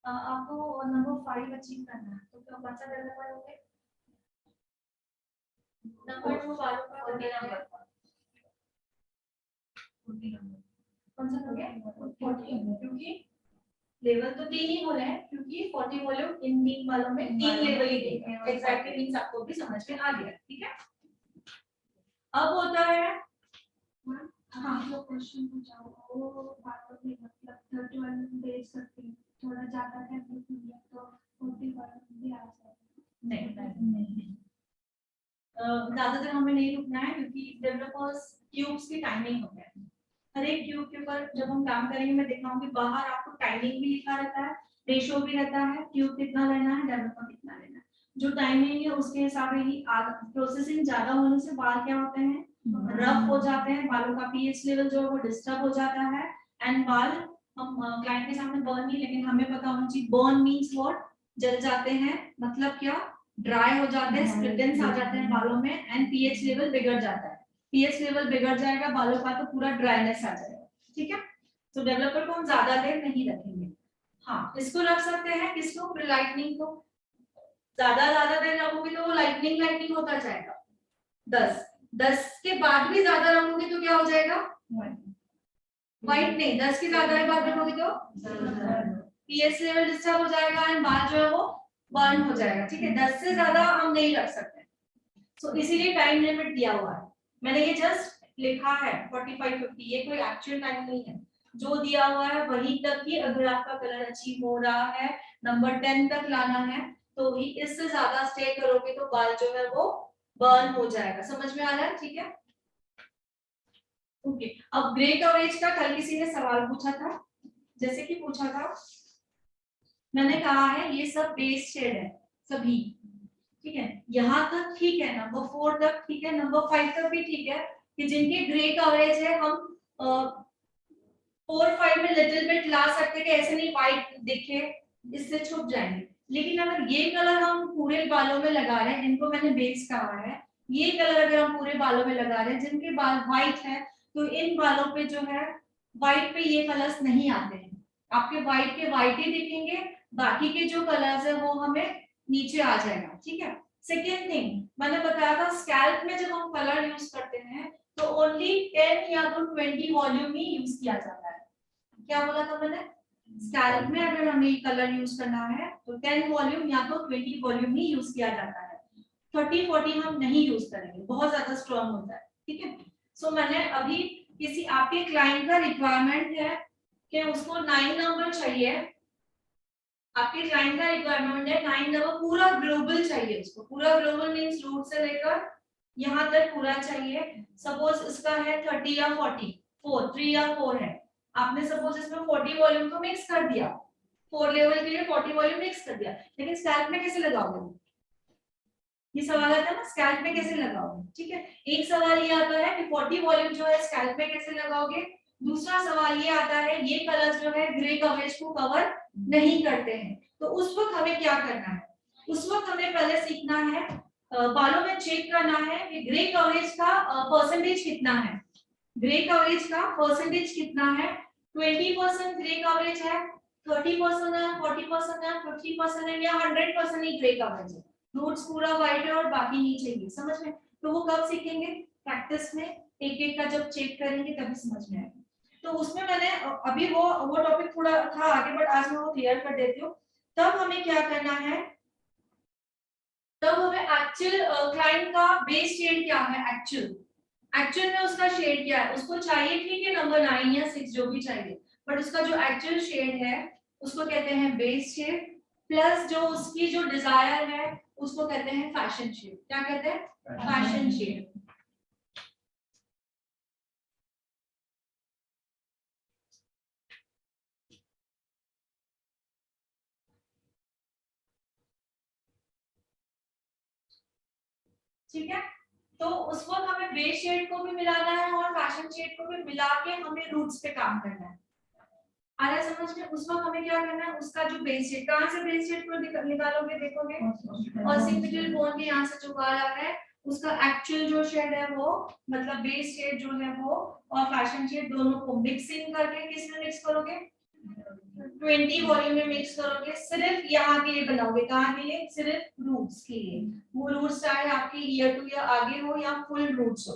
आपको नंबर 5 अचीव करना है, तो क्या कौन सा कलर करोगे? नंबर 2 बालों का कलर कौन सा करोगे? 40, क्योंकि लेवल तो 3 ही बोले हैं, क्योंकि 40 वॉल्यूम इन 3 वालों में 3 लेवल ही देगा। एग्जैक्टली मींस आपको भी समझ में आ गया, ठीक है। अब होता है हाँ, जो क्वेश्चन पूछा वो बातों में मतलब 31 डेज करते हैं, थोड़ा ज्यादा टाइम लिया तो 41 भी आ जाएगा। नहीं, ज्यादा देर हमें नहीं रुकना है, क्योंकि डेवलपर्स क्यूब्स की टाइमिंग होता है। हर एक क्यूब के ऊपर जब हम काम करेंगे मैं दिखाऊंगी, बाहर आपको टाइमिंग भी लिखा रहता है, रेशियो भी रहता है, क्यूब कितना लेना है, डेवलपर कितना लेना है। जो टाइमिंग है उसके हिसाब से ही प्रोसेसिंग ज्यादा होने से बाल क्या होते हैं, रफ हो जाते हैं, बालों का पीएच लेवल जो है वो डिस्टर्ब हो जाता है, एंड बाल हम क्लाइंट के सामने बर्न नहीं, लेकिन हमें पता होना चाहिए बर्न मींस व्हाट, जल जाते हैं, मतलब क्या, ड्राई हो जाते हैं, स्प्लिटेंस आ जाते हैं बालों में, एंड पीएच लेवल बिगड़ जाता है। पीएच लेवल बिगड़ जाएगा बालों का तो पूरा ड्राइनेस आ जाएगा, ठीक है। तो डेवलपर को हम ज्यादा देर नहीं रखेंगे। हाँ, इसको रख सकते हैं, किसको? लाइटनिंग को। ज्यादा देर रखोगे तो वो लाइटनिंग होता जाएगा। 10 के बाद भी ज्यादा रखोगे तो क्या हो जाएगा? व्हाइट नहीं, 10 के ज्यादा बाद रखोगे तो पीएच लेवल डिस्टर्ब हो जाएगा एंड बाल जो है वो बर्न हो जाएगा, ठीक है। 10 से ज्यादा हम नहीं रख सकते, तो इसीलिए टाइम लिमिट दिया हुआ है। मैंने ये जस्ट लिखा है 45-50, ये कोई एक्चुअल टाइम नहीं है, जो दिया हुआ है वही तक ही अगर आपका कलर अचीव हो रहा है, नंबर 10 तक लाना है, तो ही इससे ज्यादा स्टे करोगे तो बाल जो है वो बर्न हो जाएगा। समझ में आ रहा है? ठीक है, ओके। अब ग्रे कवरेज का कल किसी ने सवाल पूछा था, जैसे कि पूछा था, मैंने कहा है ये सब बेस शेड है सभी, ठीक है, यहाँ तक ठीक है, नंबर 4 तक ठीक है, नंबर 5 तक भी ठीक है, कि जिनके ग्रे कवरेज है हम 4-5 में लिटिल बिट ला सकते हैं, ऐसे नहीं व्हाइट दिखे इससे छुप जाएंगे। लेकिन अगर ये कलर हम पूरे बालों में लगा रहे हैं, इनको मैंने बेस कहा है, ये कलर अगर हम पूरे बालों में लगा रहे हैं, जिनके बाल व्हाइट है, तो इन बालों पे जो है व्हाइट पे ये कलर्स नहीं आते हैं, आपके व्हाइट के व्हाइट ही दिखेंगे, बाकी के जो कलर्स है वो हमें नीचे आ जाएगा। ठीक है, सेकेंड थिंग मैंने बताया था, स्कैल्प में जब हम कलर यूज करते हैं तो ओनली 10 या तो 20 वॉल्यूम ही यूज किया जाता है। क्या बोला था मैंने? स्कैल्प में अगर हमें कलर यूज करना है तो 10 वॉल्यूम या तो 20 वॉल्यूम ही यूज किया जाता है, 30-40 हम नहीं यूज करेंगे, बहुत ज्यादा स्ट्रॉन्ग होता है। ठीक है, सो मैंने अभी किसी आपके क्लाइंट का रिक्वायरमेंट है कि उसको 9 नंबर चाहिए, आपके क्लाइंट का रिक्वायरमेंट है 9 नंबर पूरा ग्लोबल चाहिए, उसको पूरा ग्लोबल मींस रूट से लेकर यहाँ तक पूरा चाहिए। सपोज इसका है 30 या 40, 3 या 4 है, आपने सपोज इसमें 40 वॉल्यूम को मिक्स कर दिया, 4 लेवल के लिए 40 वॉल्यूम मिक्स कर दिया, लेकिन स्कैल्प में कैसे लगाओगे? ये सवाल आता है ना, स्कैल्प में कैसे लगाओगे? ठीक है, एक सवाल ये आता है कि 40 वॉल्यूम जो है स्कैल्प में कैसे लगाओगे, दूसरा सवाल ये आता है ये कलर्स जो है ग्रे कवरेज को कवर नहीं करते हैं, तो उस वक्त हमें क्या करना है? उस वक्त हमें पहले सीखना है, बालों में चेक करना है कि ग्रे कवरेज का परसेंटेज कितना है, ग्रे कवरेज का परसेंटेज कितना है, 20% ग्रे कवरेज है, 30% है, 40% है, 50% है, या 100% ही ग्रे कवरेज है, रूट्स पूरा व्हाइट है और बाकी नहीं चाहिए। समझ में? तो वो कब सीखेंगे? प्रैक्टिस में एक एक का जब चेक करेंगे तभी समझ में आएगा। तो उसमें मैंने अभी वो टॉपिक थोड़ा था आगे, बट आज मैं वो क्लियर कर देती हूँ। तब हमें क्या करना है, तब हमें एक्चुअल क्लाइंट का बेस शेड क्या है, एक्चुअल में उसका शेड क्या है, उसको चाहिए ठीक है नंबर 9 या 6 जो भी चाहिए, बट उसका जो एक्चुअल शेड है उसको कहते हैं बेस शेड, प्लस जो उसकी जो डिजायर है उसको कहते हैं फैशन शेड। क्या कहते हैं? Fashion shade. ठीक है, तो उस वक्त हमें बेस शेड को भी मिलाना है और फैशन शेड को भी मिला के हमें रूट्स पे काम करना है। आ रहा है समझ में? उस वक्त हमें क्या करना है, उसका जो बेस शेड, कहां से बेस शेड को निकालोगे, देखोगे ऑसिपिटल बोन के यहाँ से जो बाल आ रहा है उसका एक्चुअल जो शेड है वो, मतलब बेस शेड जो है वो और फैशन शेड दोनों को मिक्सिंग करके किस में मिक्स करोगे, 20 वॉल्यूम में मिक्स करोगे, सिर्फ यहाँ के लिए बनाओगे, कहाँ के लिए? सिर्फ रूट्स के लिए, वो रूट्स चाहे आपके ईयर टू या आगे हो या फुल रूट्स हो।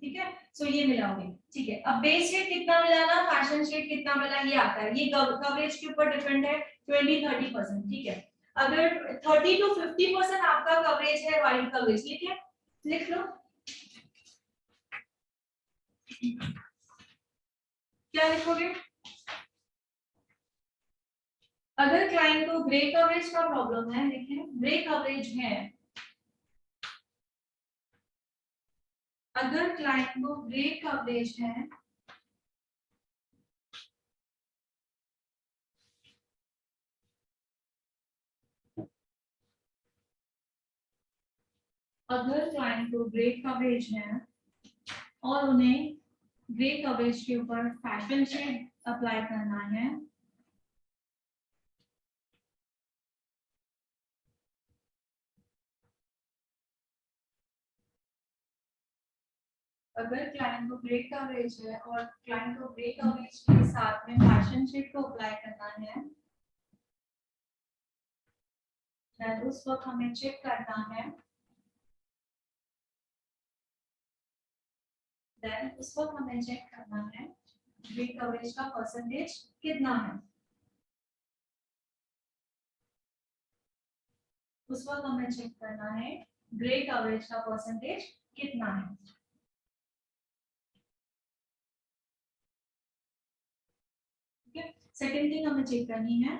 ठीक है, सो ये मिलाओगे। ठीक है, अब बेस शेड कितना मिलाना, फैशन शेड कितना मिला, ये आता है, ये कवरेज के ऊपर डिपेंड है, 20-30%। ठीक है, अगर 30 to 50% आपका कवरेज है वाइट कवरेज, ठीक है, लिख लो क्या लिखोगे। अगर क्लाइंट को ग्रे कवरेज का प्रॉब्लम है, देखिए ग्रे कवरेज है, अगर क्लाइंट को ग्रे कवरेज है अगर क्लाइंट को ग्रे कवरेज है और उन्हें ग्रे कवरेज के ऊपर फैशन शेड अप्लाई करना है, अगर क्लाइंट को ग्रे कवरेज है और क्लाइंट को ग्रे कवरेज के साथ में फैशन शेड को अप्लाई करना है, then उस वक्त हमें चेक करना है, उस वक्त हमें चेक करना है ग्रे कवरेज का परसेंटेज कितना है, उस वक्त हमें चेक करना है ग्रे कवरेज का परसेंटेज कितना है। सेकेंड थिंग हमें चेक करनी है,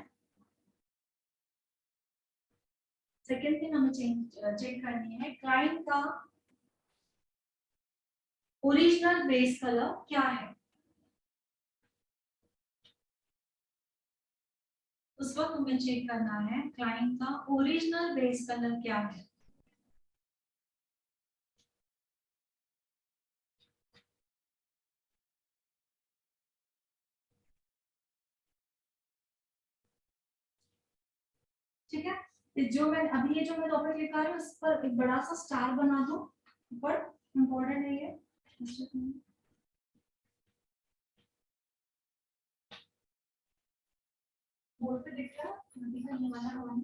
चेक करनी है क्लाइंट का ओरिजिनल बेस कलर क्या है। उस वक्त हमें चेक करना है क्लाइंट का ओरिजिनल बेस कलर क्या है। ठीक है, जो मैं अभी ये जो मैं टॉपिक लेकर आ रही हूँ इस पर एक बड़ा सा स्टार बना दो ऊपर, इम्पोर्टेंट है ये। बोर्ड पे दिख रहा है ये वाला वन।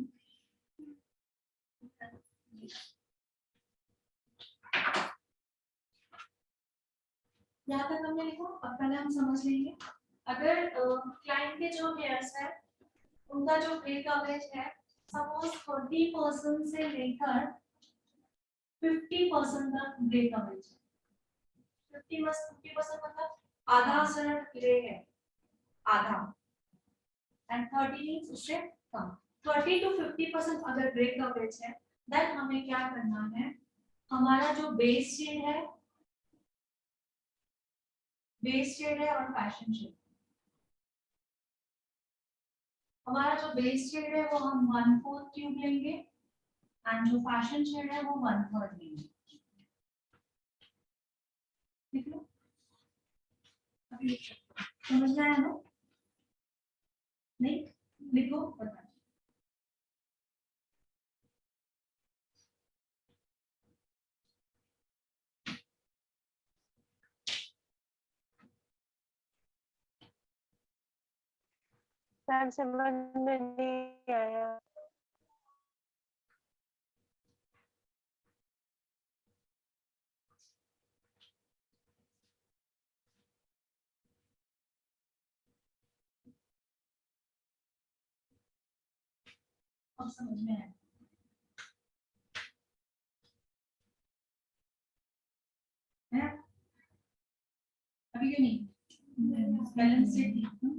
यहाँ तक हमने लिखो, अब पहले हम समझ लेंगे अगर क्लाइंट के जो हेयर्स है उनका जो ग्रे कवरेज है सपोज 40% से लेकर 50% तक ग्रे कवरेज है। 50% मतलब आधा शर्ट ग्रे है, आधा, एंड 30 मींस उससे कम। 30 to 50% अगर ग्रे कवरेज है देन हमें क्या करना है, हमारा जो बेस शेड है और फैशन शेड, हमारा जो बेस शेड है वो हम 1/4 ट्यूब लेंगे एंड जो फैशन शेड है वो 1/3 लेंगे। ठीक है, अभी समझ में आया ना? नहीं लिखो बता। मैम समझ में नहीं आया। अब समझ में आया है? अभी क्यों नहीं बैलेंस शीट थी।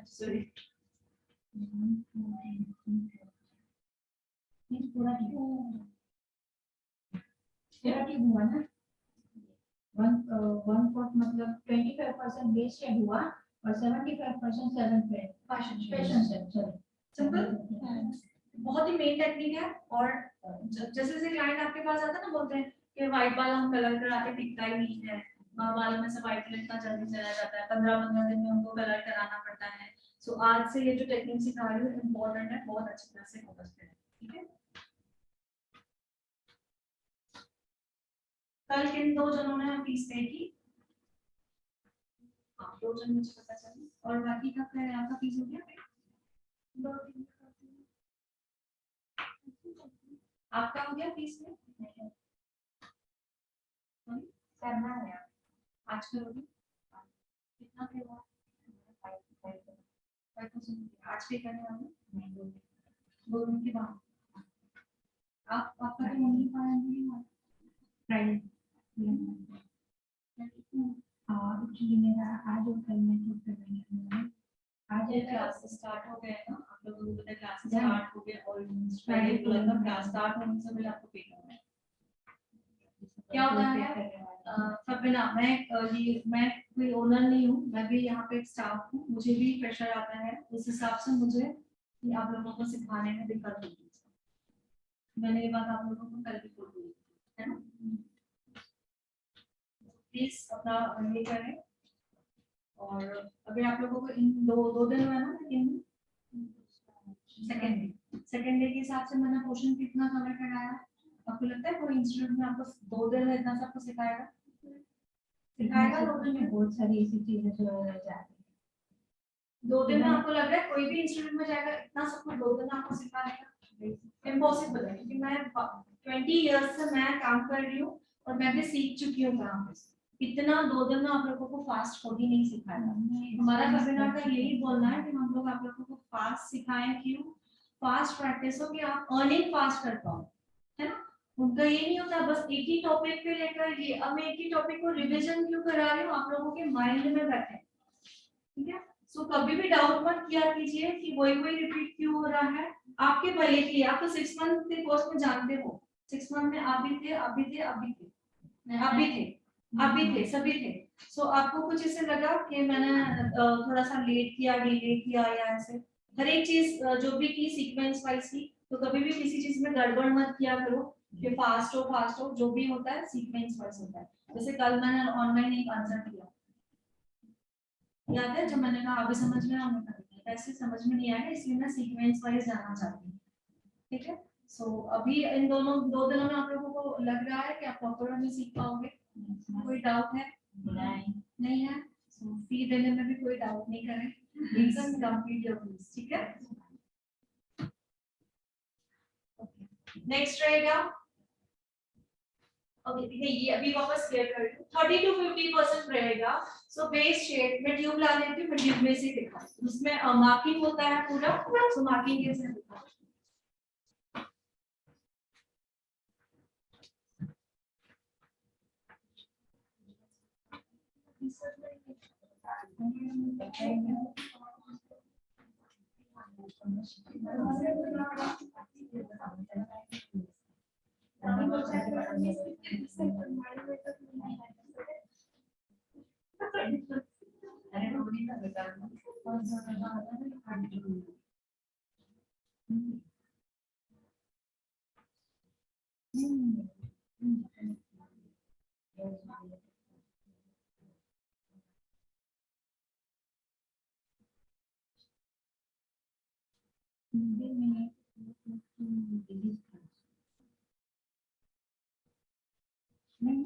सॉरी पूरा ठीक हुआ ना। 1/4 मतलब 25% बेस शेड हुआ और 75% फैशन शेड। सिंपल, बहुत ही मेन टेक्निक है। और जैसे जैसे क्लाइंट आपके पास आता है ना, बोलते हैं कि व्हाइट वाला हम कलर कराते टिकता ही नहीं है, बालों में से व्हाइट कलर इतना जल्दी चला जाता है, 15-15 दिन में उनको कलर कराना पड़ता है। सो आज से ये जो टेक्निक सिखा रही हूँ इम्पोर्टेंट है, बहुत अच्छी तरह से फोकस करें। ठीक है, कल किन 2 जनों ने फीस पे की? हाँ 2 जन मुझे पता चली, और बाकी का क्या है, आपका फीस हो गया? आपका हो गया फीस में? करना है आज करोगे? कितना पे हुआ? 5,000 आज पे करने वाले 2 दिन के बाद। आपका तो मम्मी पाया नहीं हुआ फ्राइडे। एक्चुअली मेरा आज और कल में तो करना, आज क्लास स्टार्ट हो गए ना, आप लोगों को पता क्लास स्टार्ट हो गए और फ्राइडे को लगता क्लास स्टार्ट होने से पहले आपको पे करना है। क्या होता है सपना, मैं कोई ओनर नहीं हूँ, मैं भी यहाँ पे स्टाफ हूँ, मुझे भी प्रेशर आता है, उस हिसाब से मुझे आप लोगों को सिखाने में दिक्कत होती है। मैंने ये बात आप लोगों को कल भी बोली है ना, प्लीज अपना ये करें। और अगर आप लोगों को इन दो दिन हुआ ना, इन सेकेंड डे के हिसाब से मैंने पोर्शन कितना कवर कराया, आपको लगता है कोई इंस्टीट्यूट में आपको 2 दिन में इतना सब कुछ सिखाएगा? 2 दिन में बहुत सारी ऐसी चीजें जो रह जाती है। 2 दिन में आपको लग रहा है कोई भी इंस्टीट्यूट में जाएगा इतना सब कुछ 2 दिन में आपको सिखा देगा? इम्पॉसिबल है, क्योंकि मैं 20 इयर्स से मैं काम कर रही हूँ और मैं भी सीख चुकी हूँ काम पे। इतना 2 दिन में आप लोगों को फास्ट कोड ही नहीं सिखाएगा। हमारा वेबिनार का यही बोलना है कि हम लोग आप लोगों को फास्ट सिखाएं, क्यों? फास्ट प्रैक्टिस हो कि आप अर्निंग फास्ट कर पाओ, है ना। उनका ये नहीं होता बस एक ही टॉपिक पे लेकर ये, अब मैं एक ही टॉपिक को रिवीजन क्यों करा रही हूँ, आप लोगों के माइंड में बैठे, ठीक है। सो कभी भी डाउट मत किया कीजिए कि वही वही रिपीट क्यों हो रहा है, आपके भले के लिए। आप तो 6 मंथ के कोर्स में जानते हो, 6 मंथ में आप भी थे, आप भी थे, आप भी थे, आप भी थे, आप भी थे, सभी थे। सो आपको कुछ ऐसे लगा कि मैंने थोड़ा सा लेट किया, डिले किया या ऐसे, हर एक चीज जो भी की सीक्वेंस वाइज की, तो कभी भी किसी चीज में गड़बड़ मत किया करो कि फास्ट हो, जो भी होता है सीक्वेंस वाइज होता है। जैसे कल मैंने ऑनलाइन एक आंसर किया, याद है जब मैंने कहा अभी समझ में आने का, ऐसे समझ में नहीं आया, इसलिए मैं सीक्वेंस वाइज जाना चाहती हूँ। ठीक है। सो अभी इन दोनों 2 दिनों में आप लोगों को लग रहा है कि आप प्रॉपर में सीख पाओगे? कोई डाउट है? नहीं है। सो फी देने में भी कोई डाउट नहीं करें, प्लीज कंप्लीट योर फीस। ठीक है। नेक्स्ट रहेगा, ओके ठीक है, ये अभी वापस क्लियर कर दूं, 30 to 50% रहेगा। सो बेस शेड में ट्यूब ला लेती हूँ, मैं ट्यूब में से दिखा, उसमें मार्किंग होता है पूरा, सो मार्किंग कैसे दिखा। नहीं